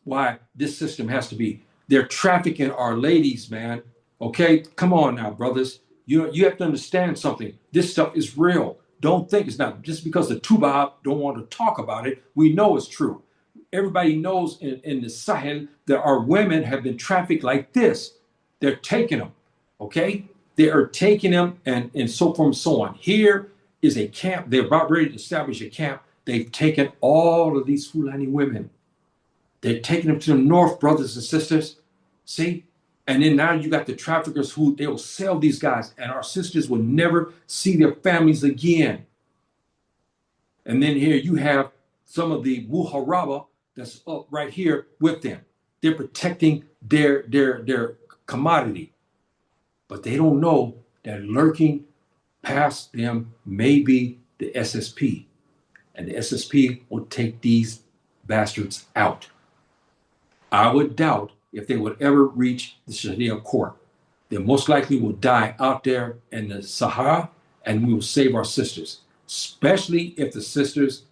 why this system has to be. They're trafficking our ladies, man. Okay, come on now, brothers. You have to understand something. This stuff is real. Don't think it's not. Just because the Tubab don't want to talk about it, we know it's true. Everybody knows in the Sahel that our women have been trafficked like this. They're taking them, okay? They are taking them and so forth and so on. Here is a camp. They're about ready to establish a camp. They've taken all of these Fulani women. They're taking them to the north, brothers and sisters. See? And then now you got the traffickers who they will sell these guys, and our sisters will never see their families again. And then here you have some of the Muharaba that's up right here with them. They're protecting their commodity. But they don't know that lurking past them may be the SSP. And the SSP will take these bastards out. I would doubt if they would ever reach the Sharia court. They most likely will die out there in the Sahara, and we will save our sisters, especially if the sisters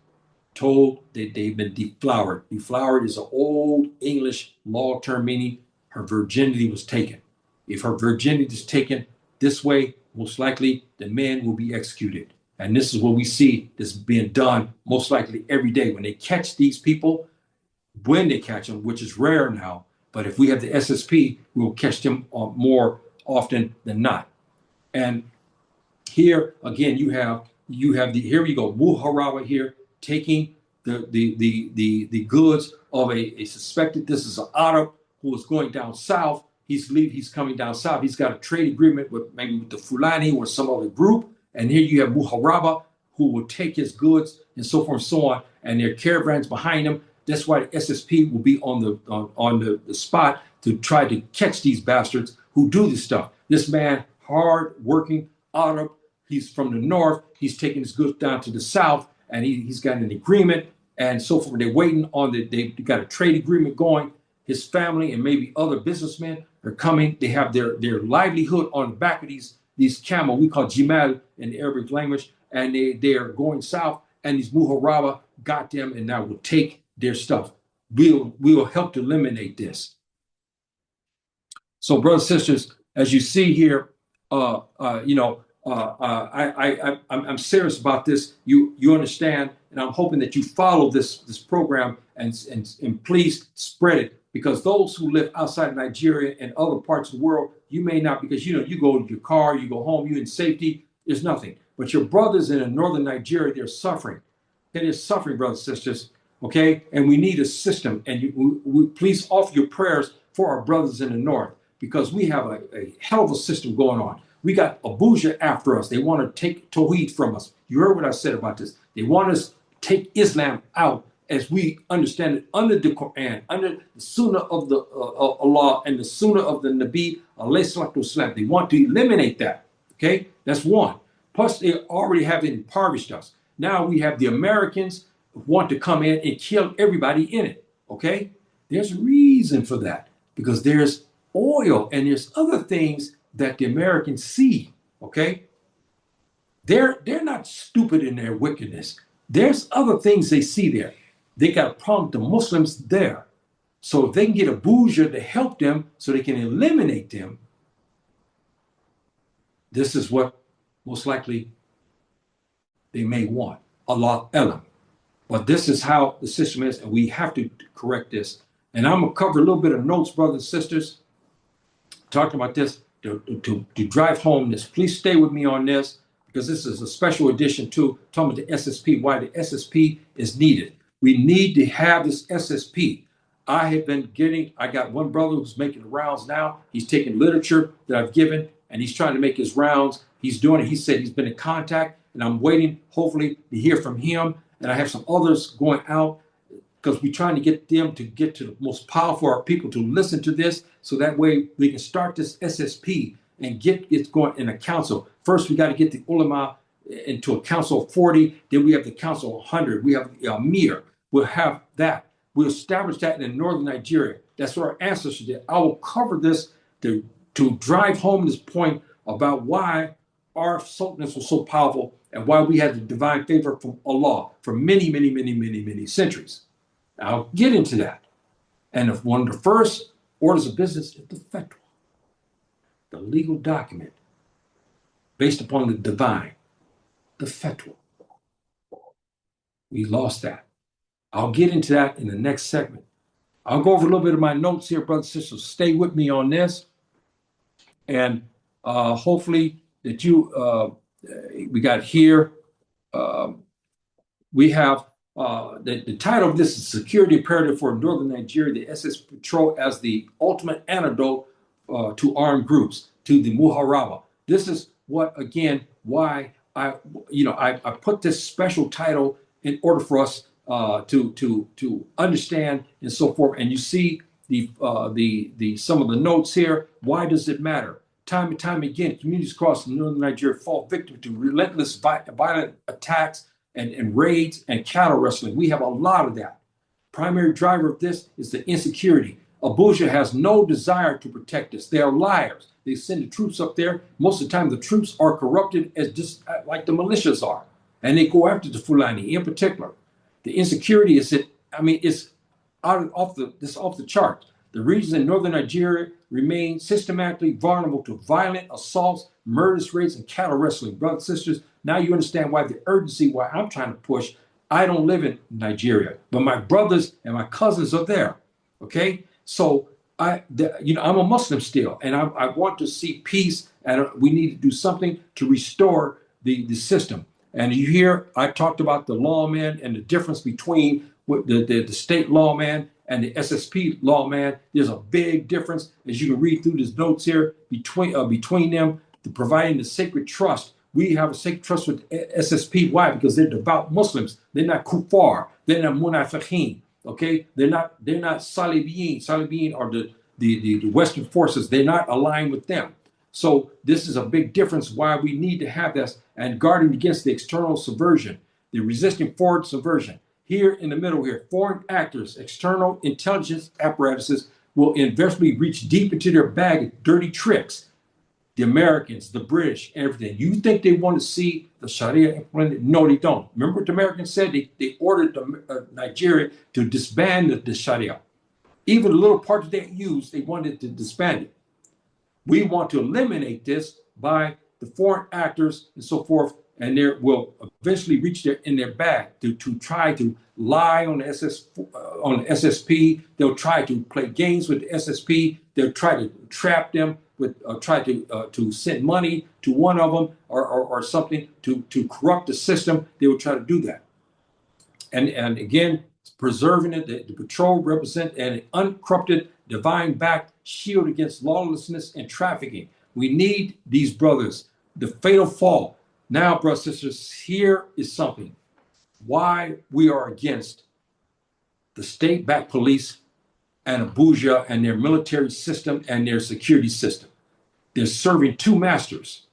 told that they've been deflowered. Deflowered is an old English law term meaning her virginity was taken. If her virginity is taken this way, most likely the men will be executed. And this is what we see this being done most likely every day. When they catch these people, when they catch them, which is rare now, but if we have the SSP, we will catch them more often than not. And here again, you have here we go, Muharaba here taking the goods of a suspected. This is an Arab who is going down south. He's coming down south. He's got a trade agreement with maybe with the Fulani or some other group. And here you have Muharaba who will take his goods and so forth and so on, and their caravans behind him. That's why the SSP will be on the spot to try to catch these bastards who do this stuff. This man, hard working, Arab. He's from the north. He's taking his goods down to the south, and he's got an agreement and so forth. They're waiting on they got a trade agreement going. His family and maybe other businessmen are coming. They have their livelihood on the back of these camel. We call Jimal in the Arabic language, and they are going south. And these Muharaba got them, and now will take their stuff. We will help to eliminate this. So, brothers and sisters, as you see here, I'm serious about this. You understand, and I'm hoping that you follow this program and please spread it, because those who live outside of Nigeria and other parts of the world, you may not, because you go to your car, you go home, you're in safety, there's nothing. But your brothers in northern Nigeria, they're suffering. They're suffering, brothers and sisters. Okay, and we need a system. And we please offer your prayers for our brothers in the north, because we have a hell of a system going on. We got Abuja after us. They want to take Tawhid from us. You heard what I said about this. They want us to take Islam out as we understand it under the Quran, under the Sunnah of the Allah and the Sunnah of the Nabi alayhi salatu wasalam. They want to eliminate that. Okay, that's one. Plus, they already have impoverished us. Now we have the Americans who want to come in and kill everybody in it. Okay, there's a reason for that, because there's oil and there's other things that the Americans see. Okay, they're not stupid in their wickedness. There's other things they see there. They got a problem with the Muslims there. So if they can get a bourgeois to help them so they can eliminate them, this is what most likely they may want. Allah Elam. But this is how the system is, and we have to correct this. And I'm going to cover a little bit of notes, brothers and sisters, talking about this to drive home this. Please stay with me on this, because this is a special edition too, talking about the SSP, why the SSP is needed. We need to have this SSP. I got one brother who's making the rounds now. He's taking literature that I've given, and he's trying to make his rounds. He's doing it. He said he's been in contact, and I'm waiting, hopefully, to hear from him. And I have some others going out, because we're trying to get them to get to the most powerful our people to listen to this, so that way we can start this SSP and get it going in a council. First, we got to get the ulama into a council of 40. Then we have the council of 100. We have the Amir. We'll have that. We'll establish that in northern Nigeria. That's what our ancestors did. I will cover this to drive home this point about why our sultanates were so powerful and why we had the divine favor from Allah for many, many, many, many, many centuries. I'll get into that. And if one of the first orders of business is the fatwa, the legal document based upon the divine, the fatwa. We lost that. I'll get into that in the next segment. I'll go over a little bit of my notes here, brothers and sisters. Stay with me on this. And hopefully that we got here. We have the title of this is Security Imperative for Northern Nigeria, the SS Patrol as the ultimate antidote to armed groups, to the Muharaba. This is what, again, why I put this special title in order for us to understand and so forth. And you see the some of the notes here. Why does it matter? Time and time again, communities across northern Nigeria fall victim to relentless violent attacks and raids and cattle rustling. We have a lot of that. Primary driver of this is the insecurity. Abuja has no desire to protect us. They are liars. They send the troops up there. Most of the time, the troops are corrupted as just like the militias are, and they go after the Fulani in particular. The insecurity is it's off the chart. The regions in northern Nigeria remain systematically vulnerable to violent assaults, murders, raids, and cattle rustling. Brothers and sisters, now you understand why the urgency, why I'm trying to push. I don't live in Nigeria, but my brothers and my cousins are there. Okay, so I'm a Muslim still, and I want to see peace, and we need to do something to restore the system. And you hear I talked about the lawman and the difference between the state lawman and the SSP lawman. There's a big difference, as you can read through these notes here, between them, providing the sacred trust. We have a sacred trust with SSP. Why? Because they're devout Muslims. They're not kuffar. They're not munafiqeen. Okay, they're not Salibiyin. Salibiyin are the Western forces. They're not aligned with them. So this is a big difference why we need to have this and guarding against the external subversion, the resisting forward subversion. Here in the middle here, foreign actors, external intelligence apparatuses will invariably reach deep into their bag of dirty tricks. The Americans, the British, everything. You think they want to see the Sharia implemented? No, they don't. Remember what the Americans said? They ordered Nigeria to disband the Sharia. Even the little part that they used, they wanted to disband it. We want to eliminate this by the foreign actors and so forth, and they will eventually reach in their bag to try to lie on the SSP. They'll try to play games with the SSP. They'll try to trap them with try to send money to one of them or something to corrupt the system. They will try to do that. And again, preserving it, the patrol represent an uncorrupted, divine-backed shield against lawlessness and trafficking. We need these brothers. The fatal fall. Now, brothers and sisters, here is something. Why we are against the state-backed police and Abuja and their military system and their security system. They're serving two masters.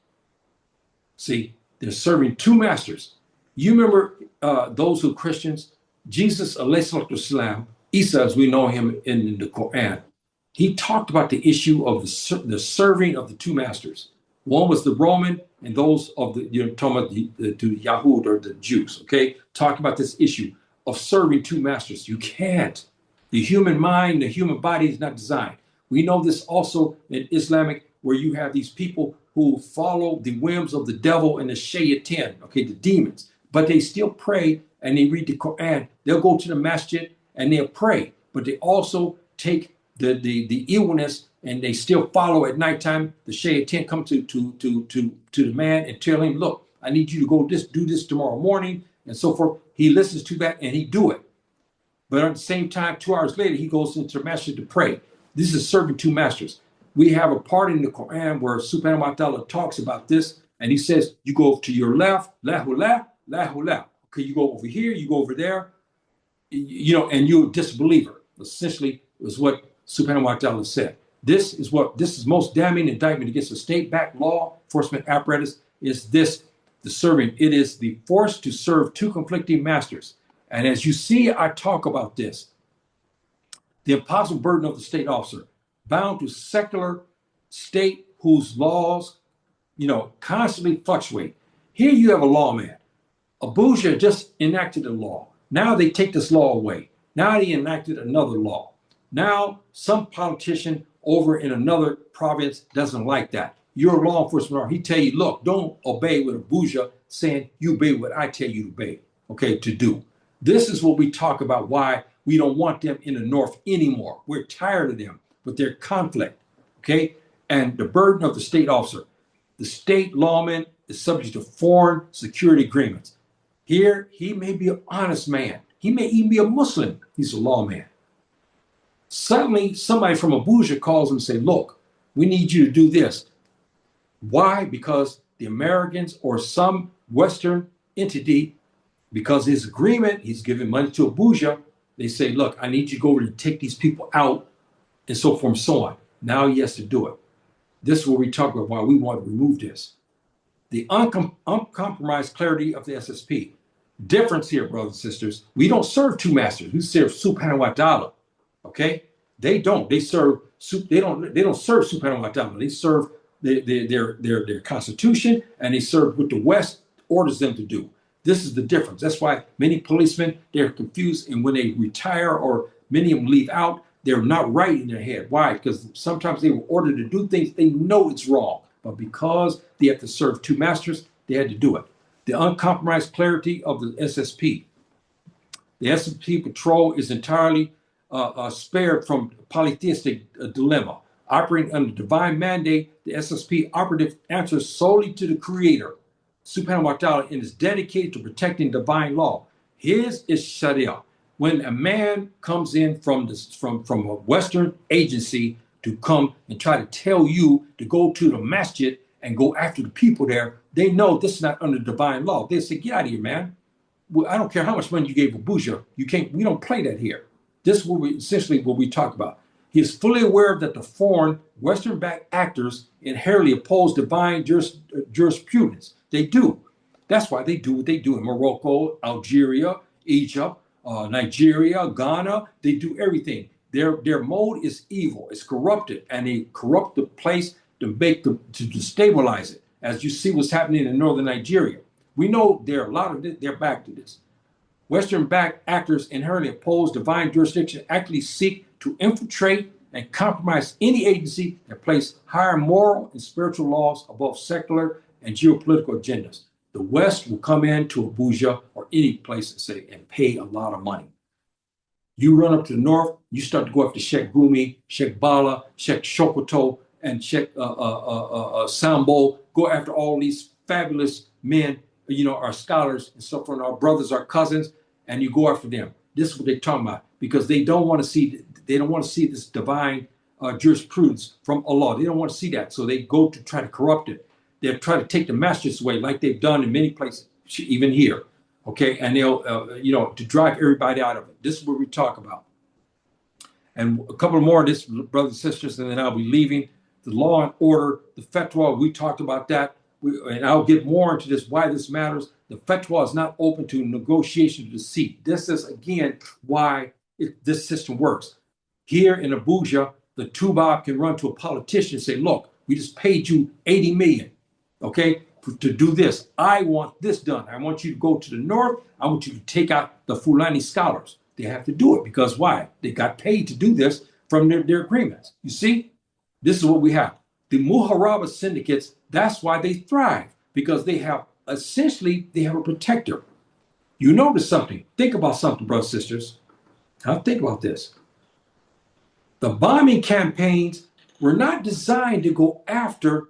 See, they're serving two masters. You remember those who are Christians, Jesus, alayhi Isa, as we know him in the Quran, he talked about the issue of the serving of the two masters. One was the Roman, and those of the, talking about the Yahud or the Jews, okay? Talking about this issue of serving two masters. You can't. The human mind, the human body is not designed. We know this also in Islamic, where you have these people who follow the whims of the devil and the shayatin, okay, the demons, but they still pray and they read the Quran. They'll go to the masjid and they'll pray, but they also take the illness and they still follow at nighttime. The shaitan come to the man and tell him, look, I need you to go do this tomorrow morning and so forth. He listens to that and he do it. But at the same time, 2 hours later, he goes into the masjid to pray. This is serving two masters. We have a part in the Quran where Subhanahu wa ta'ala talks about this, and he says, you go to your left, lahu la, lahu la. Okay, you go over here, you go over there, and you're a disbeliever. Essentially, is what Subhanahu wa ta'ala said. This is most damning indictment against the state-backed law enforcement apparatus is this, the serving. It is the force to serve two conflicting masters. And as you see, I talk about this, the impossible burden of the state officer, bound to secular state whose laws, constantly fluctuate. Here you have a lawman. Abuja just enacted a law. Now they take this law away. Now they enacted another law. Now some politician over in another province doesn't like that. You're a law enforcement. He tell you, look, don't obey what Abuja saying. You obey what I tell you to obey. Okay, to do. This is what we talk about. Why we don't want them in the north anymore. We're tired of them. But their conflict, okay? And the burden of the state officer. The state lawman is subject to foreign security agreements. Here, he may be an honest man. He may even be a Muslim. He's a lawman. Suddenly, somebody from Abuja calls him and say, look, we need you to do this. Why? Because the Americans or some Western entity, because his agreement, he's giving money to Abuja, they say, look, I need you to go over and take these people out and so forth and so on. Now he has to do it. This is what we talk about why we want to remove this. The uncompromised clarity of the SSP. Difference here, brothers and sisters. We don't serve two masters. We serve Subhanahu wa ta'ala. Okay? They don't. They serve. They don't serve Subhanahu wa ta'ala. They serve their constitution, and they serve what the West orders them to do. This is the difference. That's why many policemen, they're confused, and when they retire or many of them leave out, they're not right in their head. Why? Because sometimes they were ordered to do things they know it's wrong, but because they have to serve two masters, they had to do it. The uncompromised clarity of the SSP. The SSP patrol is entirely spared from polytheistic dilemma. Operating under divine mandate, the SSP operative answers solely to the Creator, Subhanahu wa ta'ala, and is dedicated to protecting divine law. His is Sharia. When a man comes in from a Western agency to come and try to tell you to go to the masjid and go after the people there, they know this is not under divine law. They say, get out of here, man. Well, I don't care how much money you gave Abuja. You can't. We don't play that here. This is essentially what we talk about. He is fully aware that the foreign Western-backed actors inherently oppose divine jurisprudence. They do. That's why they do what they do in Morocco, Algeria, Egypt, Nigeria, Ghana. They do everything. Their mode is evil. It's corrupted, and they corrupt the place to destabilize it. As you see what's happening in northern Nigeria, we know there are a lot of it. They're back to this. Western-backed actors inherently oppose divine jurisdiction, actively seek to infiltrate and compromise any agency that place higher moral and spiritual laws above secular and geopolitical agendas. The West will come into Abuja or any place and pay a lot of money. You run up to the north, you start to go after Sheikh Gumi, Sheikh Bala, Sheikh Shokoto, and Sheikh Sambo. Go after all these fabulous men, our scholars and stuff, and our brothers, our cousins, and you go after them. This is what they're talking about, because they don't want to see this divine jurisprudence from Allah. They don't want to see that, so they go to try to corrupt it. They'll try to take the masters away, like they've done in many places, even here. Okay, and they'll, to drive everybody out of it. This is what we talk about. And a couple more of this, brothers and sisters, and then I'll be leaving. The law and order, the fatwa, we talked about that. And I'll get more into this, why this matters. The fatwa is not open to negotiation to deceit. This is, again, why this system works. Here in Abuja, the Tubab can run to a politician and say, look, we just paid you 80 million, okay, to do this. I want this done. I want you to go to the north. I want you to take out the Fulani scholars. They have to do it because why? They got paid to do this from their agreements. You see, this is what we have. The Muharaba syndicates, that's why they thrive, because they have a protector. You notice something. Think about something, brothers and sisters. Now think about this. The bombing campaigns were not designed to go after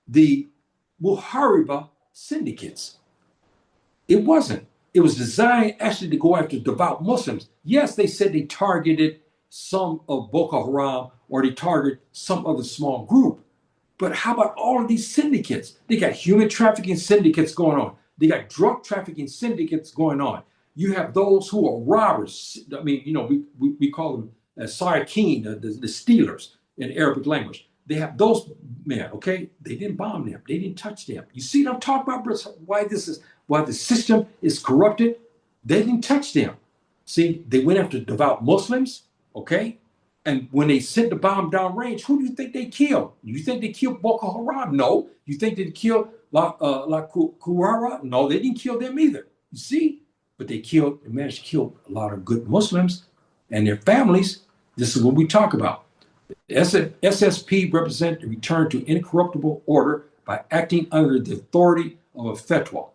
the Muharaba syndicates. It wasn't. It was designed actually to go after devout Muslims. Yes, they said they targeted some of Boko Haram or they targeted some other small group. But how about all of these syndicates? They got human trafficking syndicates going on. They got drug trafficking syndicates going on. You have those who are robbers. I mean, we call them Sarakin, the stealers in Arabic language. They have those men, okay? They didn't bomb them. They didn't touch them. You see what I'm talking about, brothers? Why the system is corrupted? They didn't touch them. See, they went after devout Muslims, okay? And when they sent the bomb downrange, who do you think they killed? You think they killed Boko Haram? No. You think they killed La Kuara? No, they didn't kill them either. You see? But they managed to kill a lot of good Muslims and their families. This is what we talk about. SSP represent the return to incorruptible order by acting under the authority of a fatwa.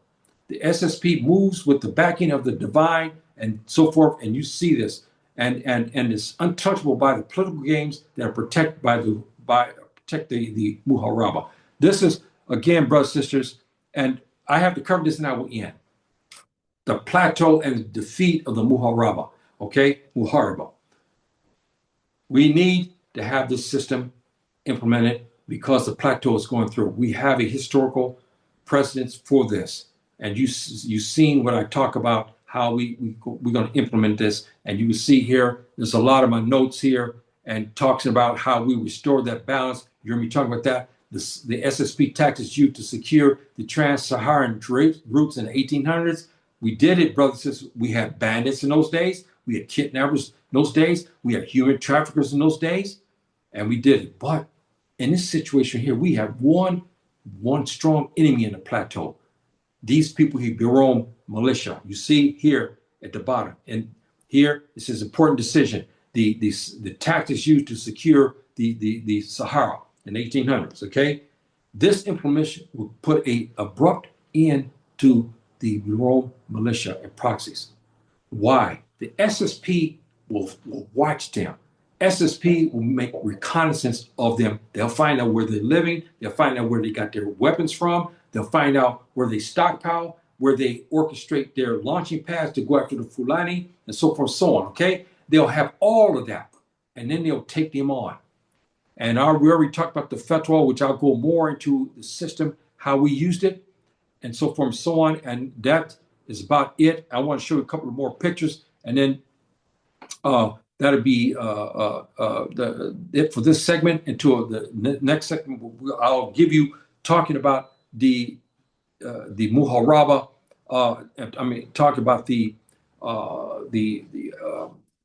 The SSP moves with the backing of the divine and so forth, and you see this, and it's untouchable by the political games that are protected protect the Muharaba. This is, again, brothers and sisters, and I have to cover this and I will end. The Plateau and the defeat of the Muharaba, okay? Muharaba. We need to have this system implemented because the Plateau is going through. We have a historical precedence for this. And you've seen what I talk about, how we're going to implement this. And you will see here, there's a lot of my notes here and talks about how we restore that balance. You heard me talking about that. The SSP tactics used to secure the trans-Saharan routes in the 1800s. We did it, brothers and sisters. We had bandits in those days. We had kidnappers in those days. We had human traffickers in those days. And we did it. But in this situation here, we have one strong enemy in the Plateau. These people here, Birom militia. You see here at the bottom. And here, this is an important decision. The tactics used to secure the Sahara in the 1800s, okay? This implementation will put an abrupt end to the Birom militia and proxies. Why? The SSP will watch them. SSP will make reconnaissance of them. They'll find out where they're living. They'll find out where they got their weapons from. They'll find out where they stockpile, where they orchestrate their launching pads to go after the Fulani, and so forth and so on, okay? They'll have all of that, and then they'll take them on. And we already talked about the fatwa, which I'll go more into the system, how we used it, and so forth and so on, and that is about it. I want to show you a couple of more pictures, and then that'll be it for this segment. Until the next segment, I'll give you talking about the Muharaba. Talk about the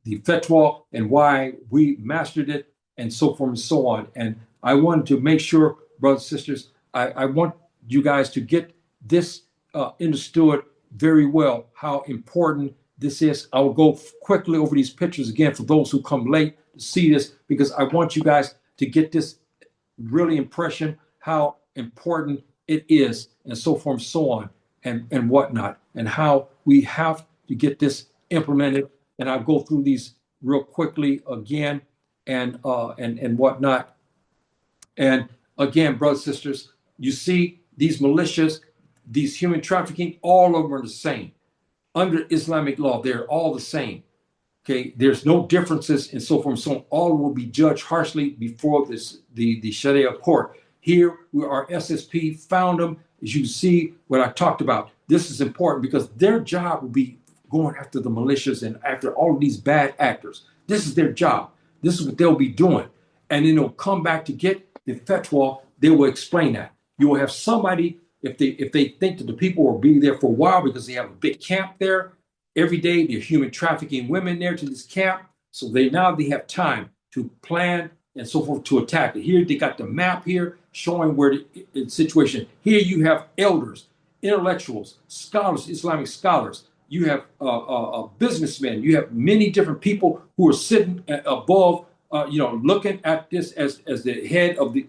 fatwa and why we mastered it, and so forth and so on. And I wanted to make sure, brothers and sisters, I want you guys to get this understood very well, how important this is. I will go quickly over these pictures again for those who come late to see this, because I want you guys to get this really impression, how important it is, and so forth and so on, and whatnot, and how we have to get this implemented. And I'll go through these real quickly again, and whatnot. And again, brothers and sisters, you see these militias, these human trafficking, all of them are the same. Under Islamic law, they're all the same. Okay, there's no differences, and so forth and so on. All will be judged harshly before the Sharia court. Here, our SSP found them. As you see what I talked about, this is important because their job will be going after the militias and after all of these bad actors. This is their job. This is what they'll be doing. And then they'll come back to get the fatwa. They will explain that. You will have somebody, if they think that the people will be there for a while because they have a big camp there, every day they're human trafficking women there to this camp. So they have time to plan and so forth to attack it. Here they got the map here showing where the situation. Here you have elders, intellectuals, scholars, Islamic scholars. You have businessmen. You have many different people who are sitting above, looking at this as the head of the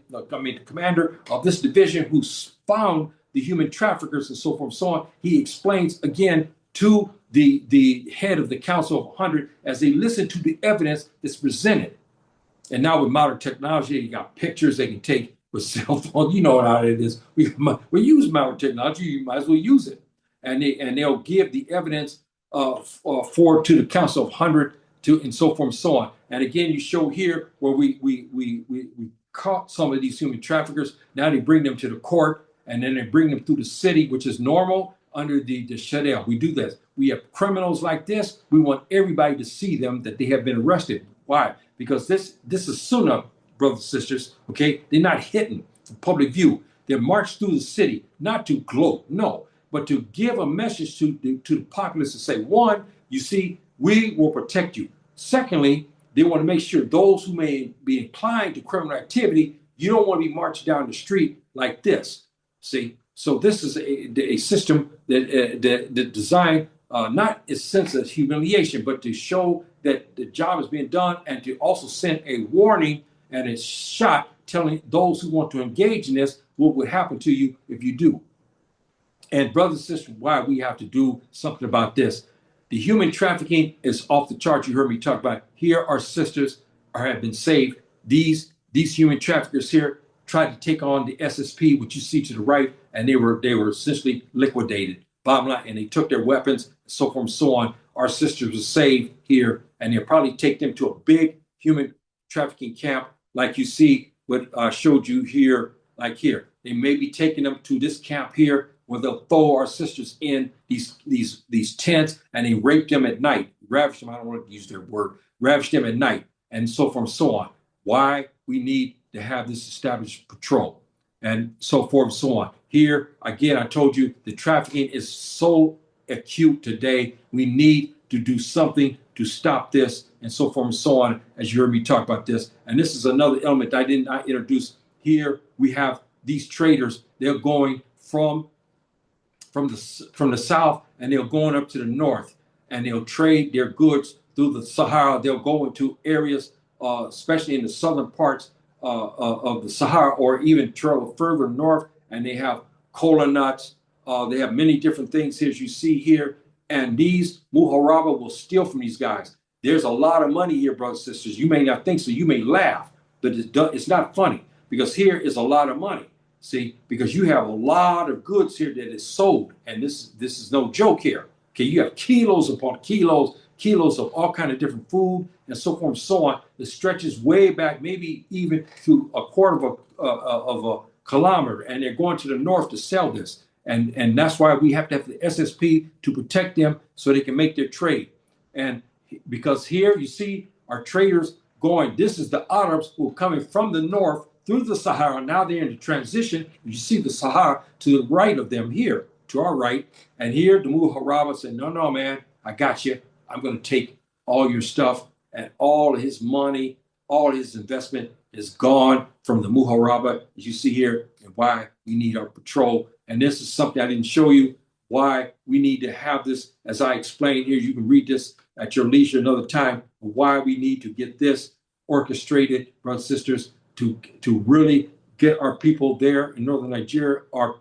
commander of this division who's found the human traffickers and so forth and so on. He explains again to the head of the Council of 100 as they listen to the evidence that's presented. And now with modern technology, you got pictures they can take with cell phones. You know how it is. We use modern technology. You might as well use it. And they'll give the evidence to the Council of 100 and so forth and so on. And again, you show here where we caught some of these human traffickers. Now they bring them to the court, and then they bring them through the city, which is normal under the Sharia. We do this. We have criminals like this. We want everybody to see them that they have been arrested. Why? Because this is sunnah, brothers and sisters. Okay, they're not hidden for public view. They're marched through the city, not to gloat, no, but to give a message to the populace to say, one, you see, we will protect you. Secondly, they want to make sure those who may be inclined to criminal activity, you don't want to be marched down the street like this. See, so this is a system that designed not a sense of humiliation, but to show that the job is being done, and to also send a warning and a shot telling those who want to engage in this what would happen to you if you do. And brothers and sisters, why we have to do something about this. The human trafficking is off the chart. You heard me talk about here. Our sisters have been saved. These human traffickers here tried to take on the SSP, which you see to the right, and they were essentially liquidated. Bottom line, and they took their weapons, so forth and so on. Our sisters were saved here, and they'll probably take them to a big human trafficking camp, like you see what I showed you here, like here. They may be taking them to this camp here, where they'll throw our sisters in these tents, and they rape them at night, ravage them. I don't want to use their word, ravage them at night, and so forth and so on. Why we need to have this established patrol, and so forth and so on. Here again, I told you the trafficking is so acute today. We need to do something to stop this, and so forth and so on. As you heard me talk about this, and this is another element I did not introduce. Here we have these traders. They're going from the south, and they're going up to the north, and they'll trade their goods through the Sahara. They'll go into areas, especially in the southern parts of the Sahara, or even travel further north, and they have cola nuts. They have many different things here, as you see here, and these Muharaba will steal from these guys. There's a lot of money here, brothers and sisters. You may not think so. You may laugh, but it's not funny, because here is a lot of money. See, because you have a lot of goods here that is sold, and this is no joke here. Okay, you have kilos upon kilos of all kind of different food and so forth and so on. That stretches way back, maybe even to a quarter of a kilometer, and they're going to the north to sell this. And that's why we have to have the SSP to protect them so they can make their trade. And because here you see are traders going. This is the Arabs who are coming from the north through the Sahara. Now they're in the transition. You see the Sahara to the right of them here, to our right. And here the Muharaba said, no, no, man, I got you. I'm going to take all your stuff, and all his money, all his investment is gone from the Muharaba, as you see here, and why we need our patrol. And this is something I didn't show you, why we need to have this, as I explained here. You can read this at your leisure another time, why we need to get this orchestrated, brothers and sisters, to really get our people there in northern Nigeria, our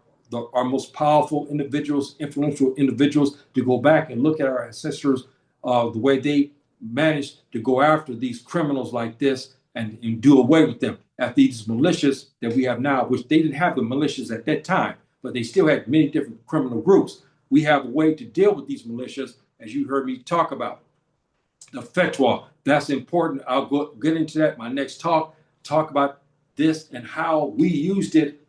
most powerful individuals, influential individuals, to go back and look at our ancestors, the way they managed to go after these criminals like this and do away with them. At these militias that we have now, which they didn't have the militias at that time, but they still had many different criminal groups. We have a way to deal with these militias, as you heard me talk about. The fatwa, that's important. I'll get into that in my next talk about this and how we used it.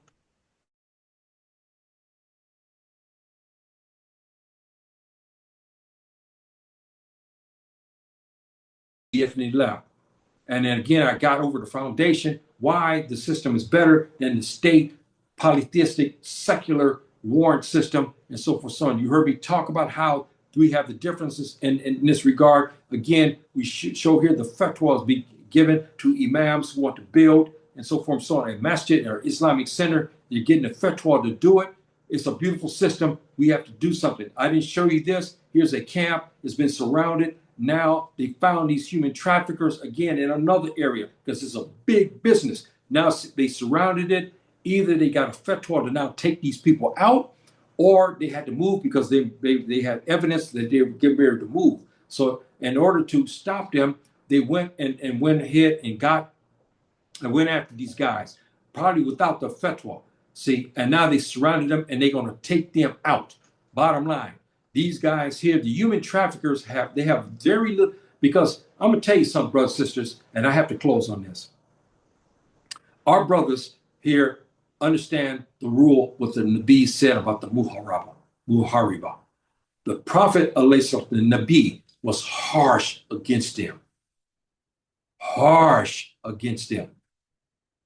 And then again, I got over the foundation, why the system is better than the state, polytheistic, secular warrant system, and so forth. So on. You heard me talk about how we have the differences in this regard. Again, we should show here the fatwas be given to imams who want to build, and so forth and so on. A masjid or Islamic center, you're getting a fatwa to do it. It's a beautiful system. We have to do something. I didn't show you this. Here's a camp. It's been surrounded. Now they found these human traffickers again in another area, because it's a big business. Now they surrounded it. Either they got a fatwa to now take these people out, or they had to move because they had evidence that they were getting ready to move. So in order to stop them, they went ahead and went after these guys, probably without the fatwa. See, and now they surrounded them and they're going to take them out. Bottom line, these guys here, the human traffickers have very little, because I'm going to tell you something, brothers and sisters, and I have to close on this. Our brothers here understand the rule, what the Nabi said about the Muharaba. The Prophet, the Nabi, was harsh against them. Harsh against them.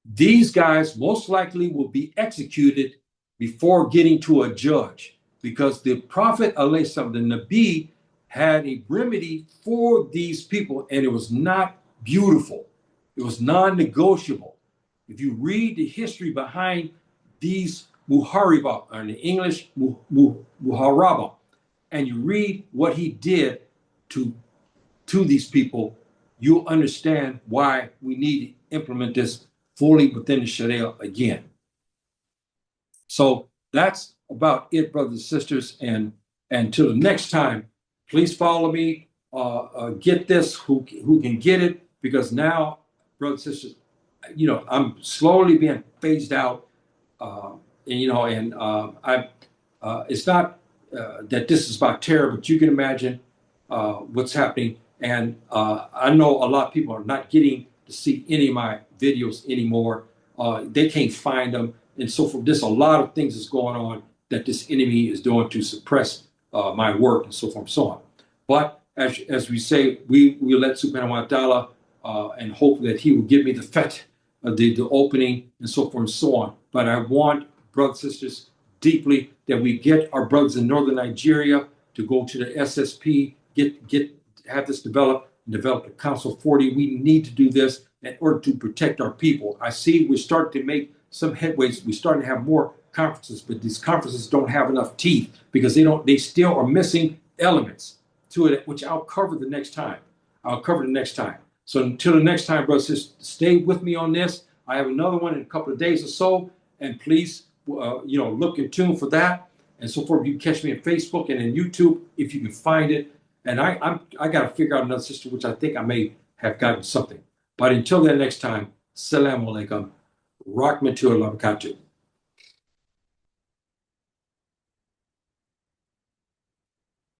These guys most likely will be executed before getting to a judge, because the Prophet, the Nabi, had a remedy for these people, and it was not beautiful. It was non-negotiable. If you read the history behind these Muharaba, or in English, Muharaba, and you read what he did to these people, you'll understand why we need to implement this fully within the Sharia again. So that's about it, brothers and sisters. And until the next time, please follow me. Get this, who can get it, because now, brothers and sisters, I'm slowly being phased out. It's not that this is about terror, but you can imagine what's happening. And I know a lot of people are not getting to see any of my videos anymore. They can't find them, and so forth. There's a lot of things that's going on that this enemy is doing to suppress my work, and so forth and so on. But as we say, we let Subhanahu wa Ta'ala and hope that he will give me the opening, and so forth and so on. But I want, brothers and sisters, deeply that we get our brothers in northern Nigeria to go to the SSP, have this develop the Council 40. We need to do this in order to protect our people. I see we're starting to make some headways. We're starting to have more conferences, but these conferences don't have enough teeth, because they still are missing elements to it, which I'll cover the next time. So until the next time, brothers and sisters, stay with me on this. I have another one in a couple of days or so, and please, look and tune for that, and so forth. You can catch me on Facebook and in YouTube if you can find it. And I got to figure out another system, which I think I may have gotten something. But until then, next time, Assalamu alaikum, rahmatullahi wa barakatuh.